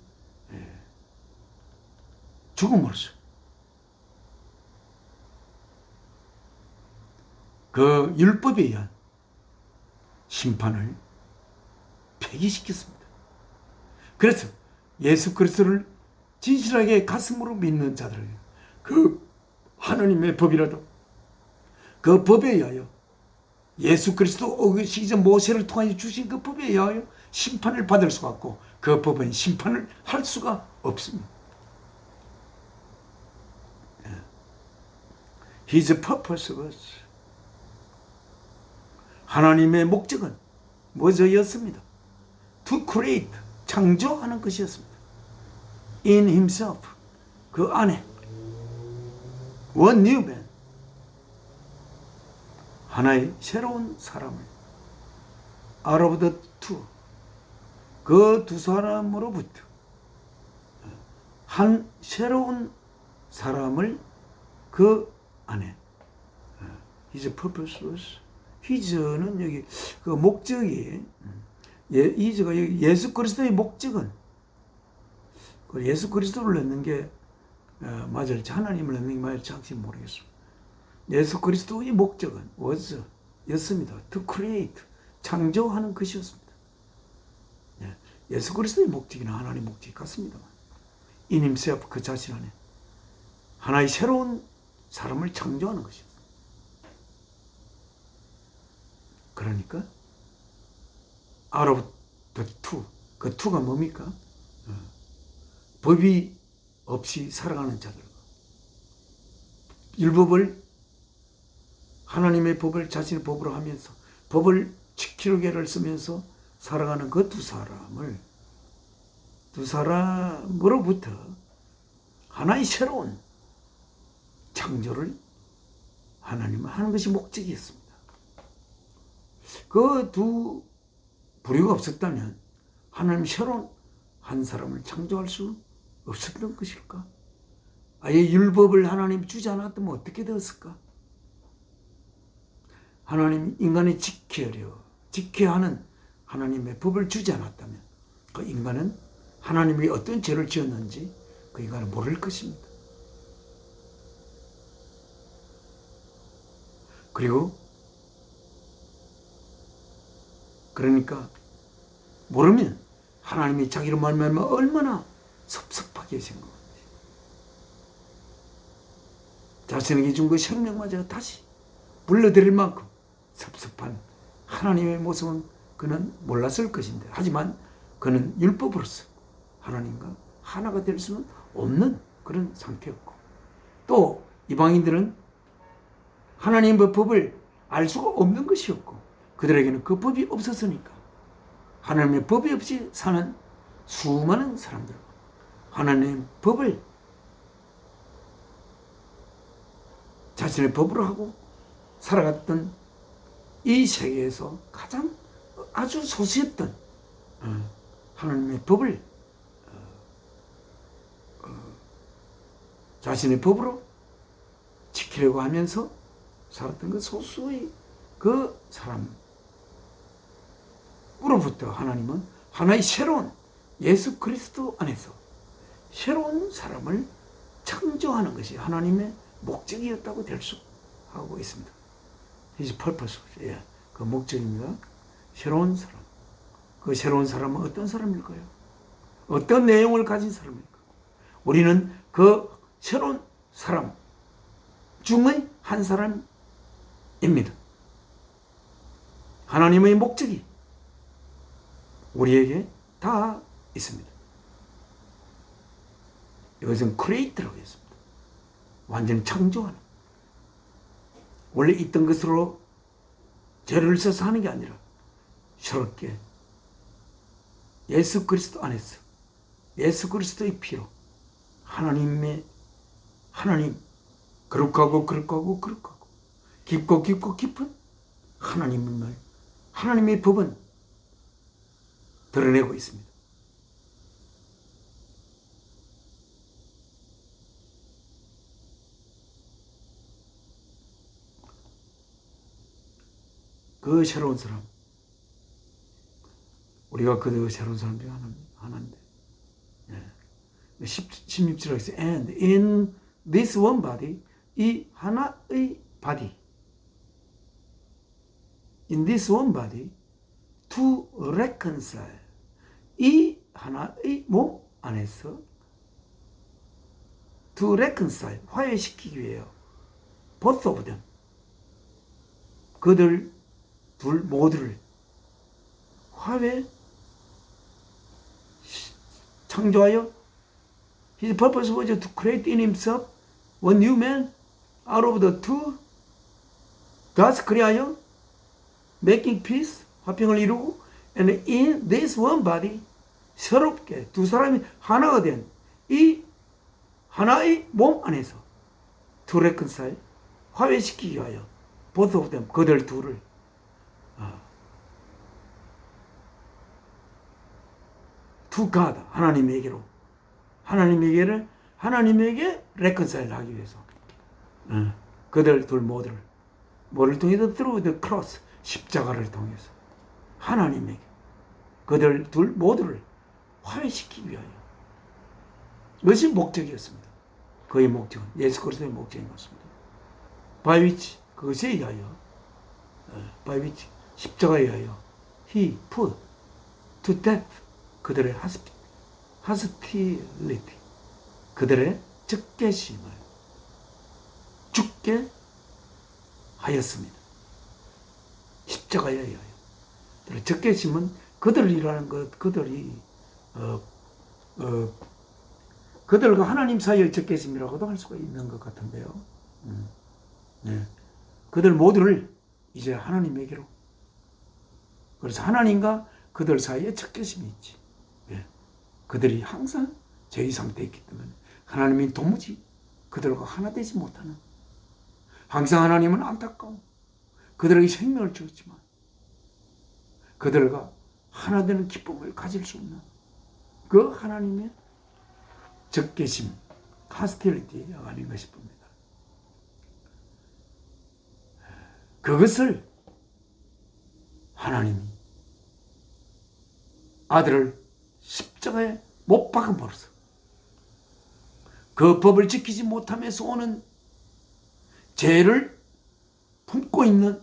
죽음으로써 그 율법에 의한 심판을 폐기시켰습니다. 그래서 예수 그리스도를 진실하게 가슴으로 믿는 자들에게 그 하나님의 법이라도 그 법에 의하여 예수 그리스도 오시기 전 모세를 통하여 주신 그 법에 의하여 심판을 받을 수가 없고 그 법은 심판을 할 수가 없습니다. His purpose was 하나님의 목적은 뭐였습니다? To create, 창조하는 것이었습니다. In himself, 그 안에 one new man, 하나의 새로운 사람을 out of the two, 그 두 사람으로부터 한 새로운 사람을 그 안에 His purpose was His는 여기 그 목적이 His가 여기 예수 그리스도의 목적은 예수 그리스도를 넣는 게 맞을지 하나님을 넣는 게 맞을지 확실히 모르겠습니다. 예수 그리스도의 목적은 was 였습니다. To create, 창조하는 것이었습니다. 예수 그리스도의 목적이나 하나님의 목적이 같습니다만 In himself, 그 자신 안에 하나의 새로운 사람을 창조하는 것이었습니다. 그러니까 out of the two, 그 two가 뭡니까? 법이 없이 살아가는 자들과 율법을 하나님의 법을 자신의 법으로 하면서 법을 지키려고 애를 쓰면서 살아가는 그 두 사람으로부터 하나의 새로운 창조를 하나님은 하는 것이 목적이었습니다. 그 두 부류가 없었다면 하나님 새로운 한 사람을 창조할 수 없었던 것일까? 아예 율법을 하나님 주지 않았다면 어떻게 되었을까? 하나님 인간이 지켜야 하는 하나님의 법을 주지 않았다면 그 인간은 하나님이 어떤 죄를 지었는지 그 인간은 모를 것입니다. 그리고 그러니까 모르면 하나님이 자기를 말미암아 얼마나 섭섭하게 생각하는지 자신에게 준 그 생명마저 다시 불러들일 만큼 섭섭한 하나님의 모습은 그는 몰랐을 것인데 하지만 그는 율법으로서 하나님과 하나가 될 수는 없는 그런 상태였고 또 이방인들은 하나님의 법을 알 수가 없는 것이었고 그들에게는 그 법이 없었으니까 하나님의 법이 없이 사는 수많은 사람들 하나님의 법을 자신의 법으로 하고 살아갔던 이 세계에서 가장 아주 소수였던 하나님의 법을 자신의 법으로 지키려고 하면서 살았던 그 소수의 그 사람으로부터 하나님은 하나의 새로운 예수 그리스도 안에서 새로운 사람을 창조하는 것이 하나님의 목적이었다고 될 수 하고 있습니다. His purpose, 그 목적입니다. 새로운 사람. 그 새로운 사람은 어떤 사람일까요? 어떤 내용을 가진 사람일까? 우리는 그 새로운 사람 중의 한 사람입니다. 하나님의 목적이 우리에게 다 있습니다. 이것은 크리에이터라고 했습니다. 완전히 창조하는. 원래 있던 것으로 죄를 써서 하는 게 아니라 새롭게 예수 그리스도 안에서 예수 그리스도의 피로 하나님 거룩하고 깊고 깊은 하나님의 법은 드러내고 있습니다. 그 새로운 사람, 우리가 그 새로운 사람 중에 하나인데, 16절에 있어요. And in this one body, 이 하나의 body, in this one body, to reconcile, 이 하나의 몸 안에서 to reconcile, 화해시키기 위해요. both of them, 그들 둘 모두를 화해 창조하여 His purpose was to create in himself one new man out of the two. God's 그리하여 making peace, 화평을 이루고, and in this one body, 새롭게 두 사람이 하나가 된 이 하나의 몸 안에서 to reconcile, 화해시키기 위하여 both of them, 그들 둘을 to God, 하나님에게 reconcile 하기 위해서 그들 둘 모두를 뭐를 통해서 through the cross, 십자가를 통해서 하나님에게 그들 둘 모두를 화해시키기 위하여, 그것이 목적이었습니다. 그의 목적은 예수 그리스도의 목적인 것입니다. by which, 그것에 의하여 by which, 십자가에 의하여 he put to death, 그들의 hostility, 그들의 적개심을 죽게 하였습니다. 십자가에 의하여. 적개심은 그들이라는 것, 그들과 하나님 사이의 적개심이라고도 할 수가 있는 것 같은데요. 네. 그들 모두를 이제 하나님에게로. 그래서 하나님과 그들 사이에 적개심이 있지. 네. 그들이 항상 죄의 상태에 있기 때문에 하나님이 도무지 그들과 하나 되지 못하는, 항상 하나님은 안타까워 그들에게 생명을 주었지만 그들과 하나 되는 기쁨을 가질 수 없는 그 하나님의 적개심, hostility가 아닌가 싶습니다. 그것을 하나님이 아들을 십자가에 못 박음으로써 그 법을 지키지 못함에서 오는 죄를 품고 있는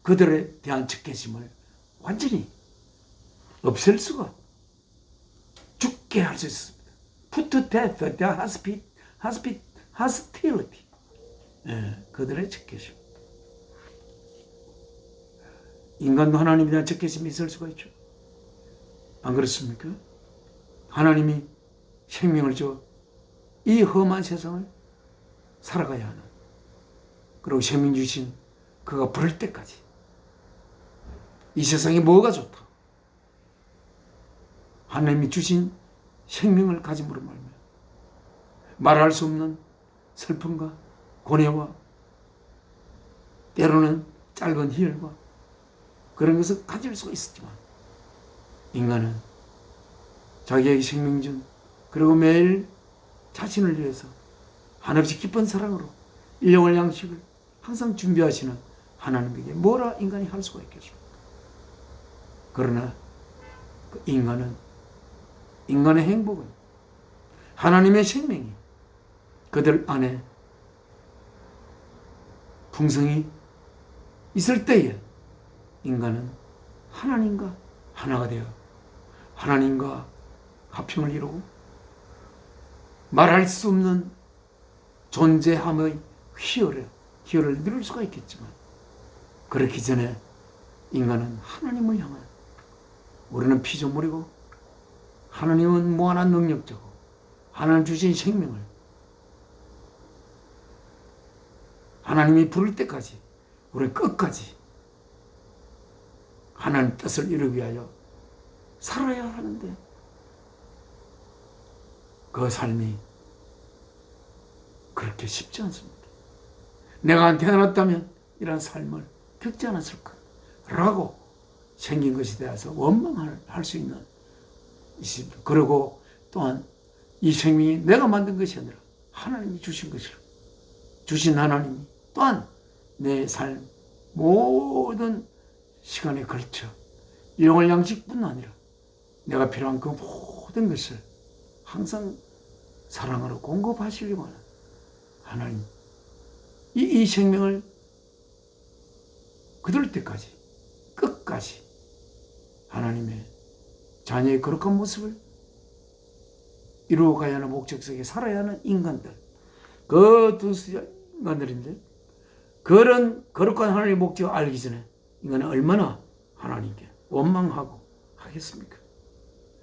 그들에 대한 적개심을 완전히 없앨 수가, 죽게 할 수 있습니다. Put to death the hostility. 그들의 적개심. 인간도 하나님에 대한 적개심이 있을 수가 있죠. 안 그렇습니까? 하나님이 생명을 줘 이 험한 세상을 살아가야 하는, 그리고 생명 주신 그가 부를 때까지 이 세상에 뭐가 좋다, 하나님이 주신 생명을 가짐으로 말미암아 말할 수 없는 슬픔과 고뇌와 때로는 짧은 희열과 그런 것을 가질 수가 있었지만 인간은 자기에게 생명 준 그리고 매일 자신을 위해서 한없이 깊은 사랑으로 일용할 양식을 항상 준비하시는 하나님에게 뭐라 인간이 할 수가 있겠습니까? 그러나 그 인간의 행복은 하나님의 생명이 그들 안에 풍성이 있을 때에 인간은 하나님과 하나가 되어 하나님과 화평을 이루고 말할 수 없는 존재함의 희열을 누릴 수가 있겠지만 그렇기 전에 인간은 하나님을 향한 우리는 피조물이고 하나님은 무한한 능력자고 하나님 주신 생명을 하나님이 부를 때까지 우리는 끝까지 하나님 뜻을 이루기 위하여 살아야 하는데 그 삶이 그렇게 쉽지 않습니다. 내가 태어났다면 이런 삶을 겪지 않았을까 라고 생긴 것에 대해서 원망할 수 있는 있습니다. 그리고 또한 이 생명이 내가 만든 것이 아니라 하나님이 주신 것이라 주신 하나님이 또한 내 삶 모든 시간에 걸쳐 일용할 양식뿐 아니라 내가 필요한 그 모든 것을 항상 사랑으로 공급하시려고 하는 하나님 이 생명을 그들 때까지 끝까지 하나님의 자녀의 거룩한 모습을 이루어가야 하는 목적 속에 살아야 하는 인간들 그 두 인간들인데 그런 거룩한 하나님의 목적을 알기 전에 인간은 얼마나 하나님께 원망하고 하겠습니까?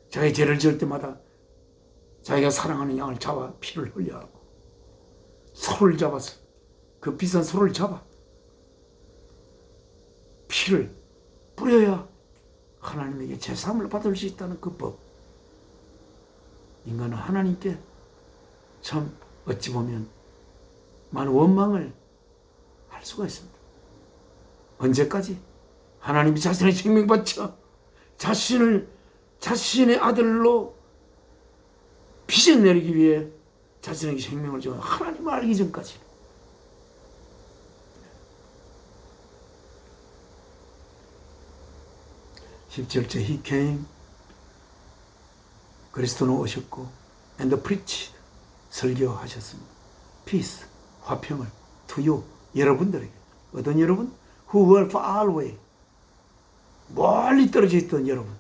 자기 죄를 지을 때마다 자기가 사랑하는 양을 잡아 피를 흘려야 하고 소를 잡아서 그 비싼 소를 잡아 피를 뿌려야 하나님에게 제사함을 받을 수 있다는 그 법. 인간은 하나님께 참 어찌 보면 많은 원망을 할 수가 있습니다. 언제까지? 하나님이 자신의 생명 바쳐 자신의 아들로 빚어내리기 위해 자신에게 생명을 주어 하나님을 알기 전까지. (17절) He came 그리스도는 오셨고 and preached 설교하셨습니다. Peace 화평을 to you 여러분들에게 어떤 여러분? Who were far away 멀리 떨어져 있던 여러분.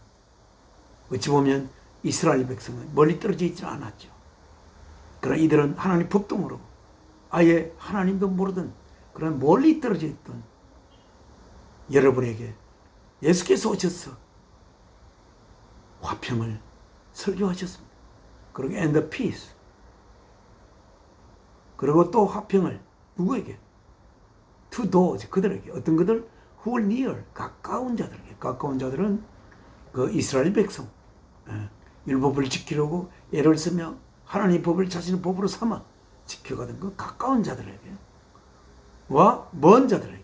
어찌 보면 이스라엘 백성은 멀리 떨어져 있지는 않았죠. 그러나 이들은 하나님 법도 모르고 아예 하나님도 모르던 그런 멀리 떨어져 있던 여러분에게 예수께서 오셔서 화평을 설교하셨습니다. 그리고 and peace 그리고 또 화평을 누구에게? to those 그들에게 어떤 그들? who are near 가까운 자들에게. 가까운 자들은 그 이스라엘 백성 율법을 지키려고 애를 쓰며 하나님 법을 자신의 법으로 삼아 지켜가던 그 가까운 자들에게 와 먼 자들에게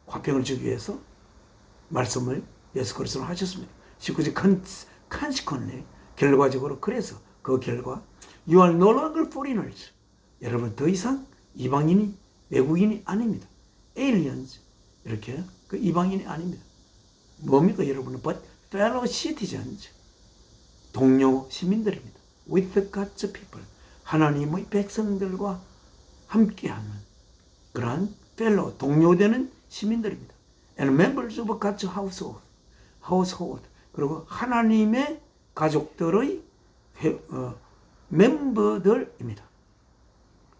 화평을 주기 위해서 말씀을 예수 그리스도는 하셨습니다. 19절 consequently 결과적으로 그래서 그 결과 you are no longer foreigners 여러분 더 이상 이방인이 외국인이 아닙니다. aliens 이렇게 그 이방인이 아닙니다. 뭡니까 여러분은 but fellow citizens 동료 시민들입니다. with God's people 하나님의 백성들과 함께하는 그러한 fellow 동료되는 시민들입니다. and members of God's household 그리고 하나님의 가족들의 멤버들입니다.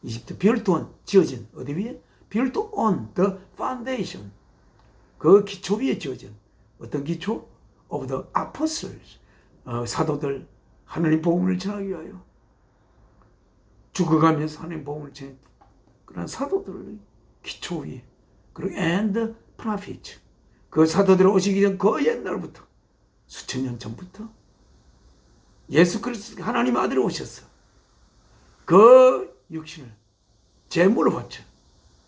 20절 built on 지어진 어디 위에? built on the foundation 그 기초 위에 지어진 어떤 기초? of the apostles 사도들 하나님 복음을 전하기 위하여 죽어가면서 하나님 복음을 전한 그런 사도들의 기초 위에 그리고 and prophets 그 사도들이 오시기 전 그 옛날부터 수천 년 전부터 예수 그리스도 하나님의 아들이 오셨어. 그 육신을 제물로 바쳐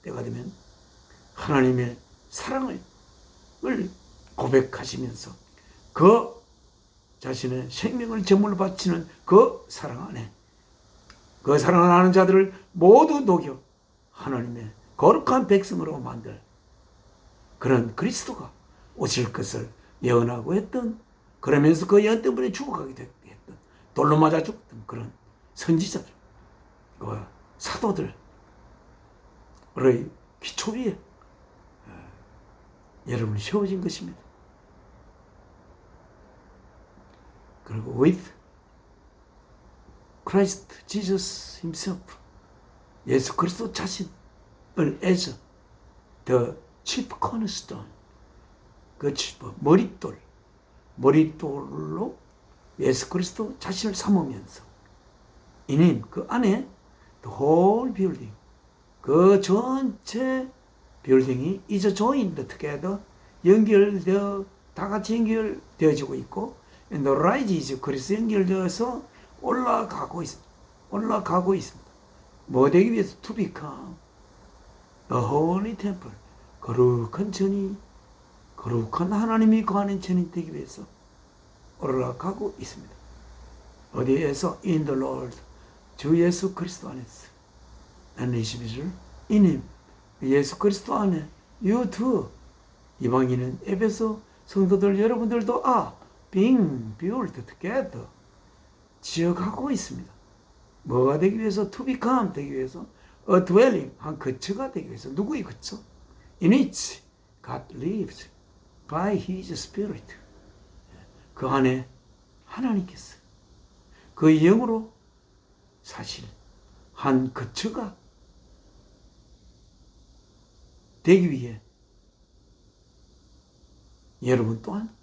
때가 되면 하나님의 사랑을 고백하시면서 그 자신의 생명을 제물로 바치는 그 사랑 안에 그 사랑을 아는 자들을 모두 녹여 하나님의 거룩한 백성으로 만들 그런 그리스도가 오실 것을 예언하고 했던, 그러면서 그 예언 때문에 죽어가게 했던, 돌로 맞아 죽었던 그런 선지자들, 그 사도들의 기초 위에 여러분이 세워진 것입니다. 그리고 with Christ Jesus himself, 예수 그리스도 자신을 as the chief cornerstone, 그 머릿돌로 예수 그리스도 자신을 삼으면서 in him, 그 안에 the whole building, 그 전체 빌딩이 is joined together, 연결되어 다 같이 연결되어지고 있고, and the rises, 그래서 연결되어서 올라가고 있습니다. 뭐 되기 위해서? to become the holy temple, 거룩한 전이, 거룩한 하나님이 거하는 전이 되기 위해서 올라가고 있습니다. 어디에서? in the Lord, 주 예수 그리스도 안에서. and 21절 in him, 예수 그리스도 안에 you too, 이방인은 에베소 성도들 여러분들도 being built together, 지어가고 있습니다. 뭐가 되기 위해서? to become, 되기 위해서. a dwelling, 한 거처가 되기 위해서. 누구의 거처? in which God lives by his spirit, 그 안에 하나님께서 그 영으로 사실 한 거처가 되기 위해 여러분 또한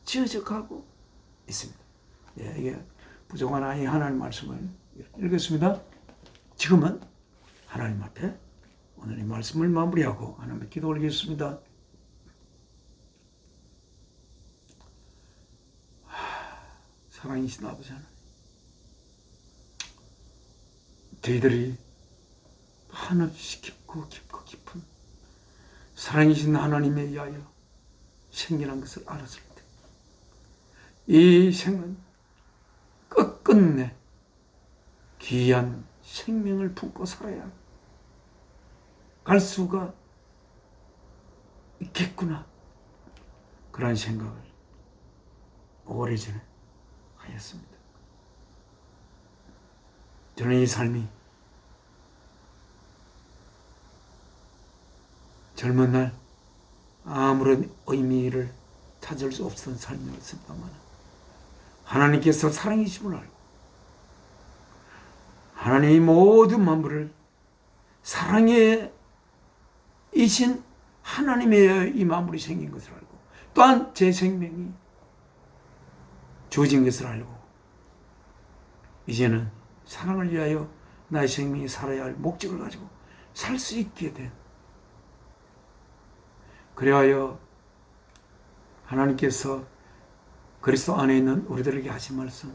지어져 가고 있습니다. 이게 부족한 아이 하나님 말씀을 읽었습니다. 지금은 하나님 앞에 오늘 이 말씀을 마무리하고 하나님께 기도 올리겠습니다. 사랑이신 아버지 하나님, 저희들이 한없이 깊고 깊은 사랑이신 하나님에 의하여 생겨난 것을 알았을 때 이 생은 끝끝내 귀한 생명을 품고 살아야 갈 수가 있겠구나, 그런 생각을 오래전에 하였습니다. 저는 이 삶이 젊은 날 아무런 의미를 찾을 수 없었던 삶이었습니다만 하나님께서 사랑이심을 알고 하나님이 모든 만물을 사랑에 이신 하나님의 이 만물이 생긴 것을 알고 또한 제 생명이 주어진 것을 알고 이제는 사랑을 위하여 나의 생명이 살아야 할 목적을 가지고 살 수 있게 된, 그리하여 하나님께서 그리스도 안에 있는 우리들에게 하신 말씀,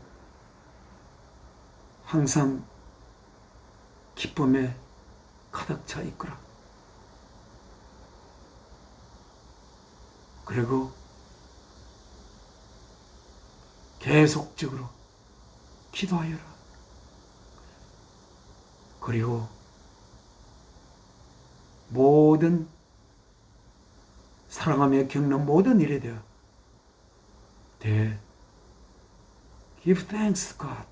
항상 기쁨에 가득 차 있거라. 그리고 계속적으로 기도하여라. 그리고 모든 사랑하며 겪는 모든 일에 대해 give thanks to God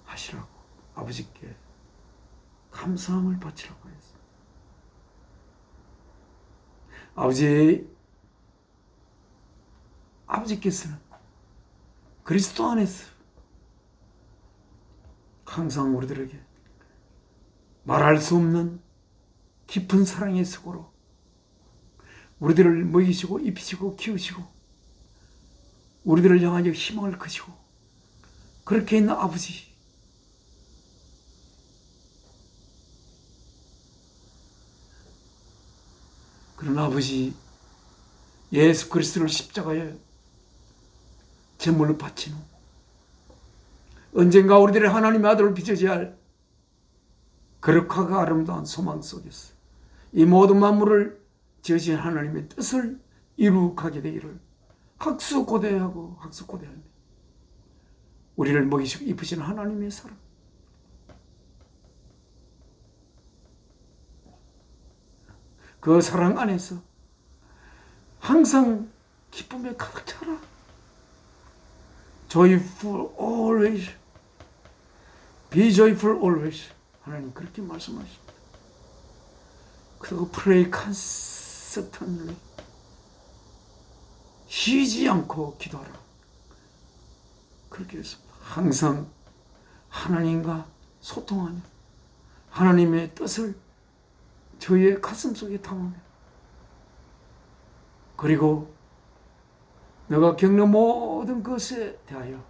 하시라고, 아버지께 감사함을 바치라고 했습니다. 아버지께서는 그리스도 안에서 항상 우리들에게 말할 수 없는 깊은 사랑의 속으로 우리들을 먹이시고 입히시고 키우시고 우리들을 향하여 희망을 크시고 그렇게 있는 아버지, 그런 아버지 예수 그리스도를 십자가에 제물로 바친 후 언젠가 우리들의 하나님의 아들을 빚어져야 할 거룩하고 아름다운 소망 속에서 이 모든 만물을 지으신 하나님의 뜻을 이루게 되기를 학수고대하고 학수고대하며 우리를 먹이시고 입으시는 하나님의 사랑, 그 사랑 안에서 항상 기쁨에 가득 차라. Joyful always. Be joyful always. 하나님 그렇게 말씀하십니다. 그리고 pray constantly. 쉬지 않고 기도하라. 그렇게 했습니다. 항상 하나님과 소통하며 하나님의 뜻을 저희의 가슴 속에 담으며 그리고 내가 겪는 모든 것에 대하여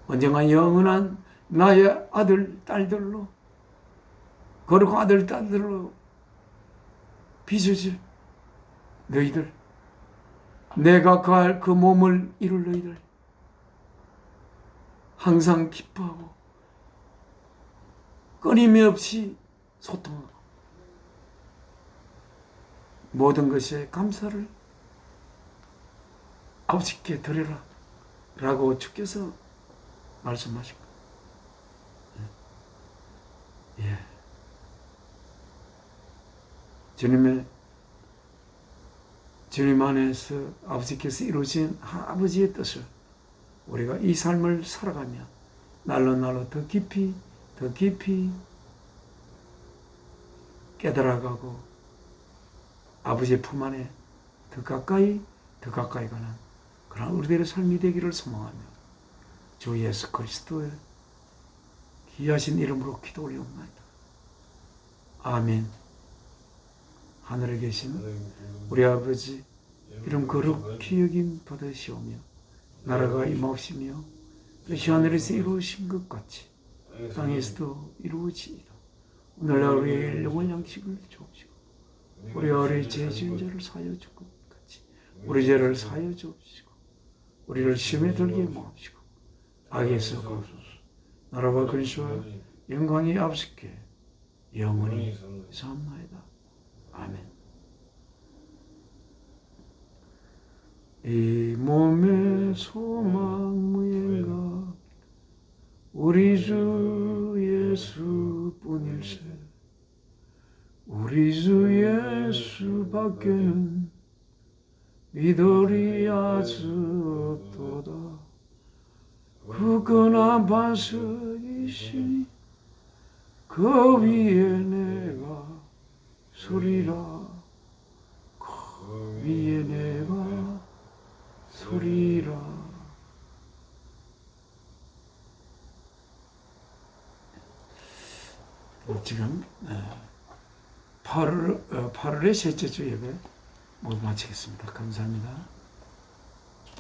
언젠가 영원한 나의 아들, 딸들로 거룩한 아들, 딸들로 빚어질 너희들, 내가 거할 그 몸을 이룰 너희들 항상 기뻐하고 끊임없이 소통하고 모든 것에 감사를 아버지께 드리라 라고 주께서 말씀하시고 예. 주님 안에서 아버지께서 이루신 아버지의 뜻을 우리가 이 삶을 살아가며 날로 더 깊이 깨달아가고 아버지의 품 안에 더 가까이 가는 그런 우리들의 삶이 되기를 소망하며 주 예수 그리스도의 귀하신 이름으로 기도 올리옵나이다. 아멘. 하늘에 계신 우리 아버지 이름 거룩히 여김 받으시오며 나라가 임하옵시며 뜻이 하늘에서 이루어진 것 같이 땅에서도 이루어지이다. 오늘날 우리의 일용할 양식을 주옵시고 우리 아래 죄 지은 자를 사하여 줄 것 같이 우리 죄를 사하여 주옵시고 우리를 시험에 들게 마옵시고 악에서 가소서. 나라와 근시와 영광이 아버지께 영원히 사옵나이다. 아멘. 이 몸의 소망 무행가 우리 주 예수뿐일세. 우리 주 예수밖에는 믿으리 아주 없도다. 굳건한 반석이시니 그 위에 내가 서리라. 그 위에 내가 서리라. 지금 8월의 셋째 주 예배 모두 마치겠습니다. 감사합니다.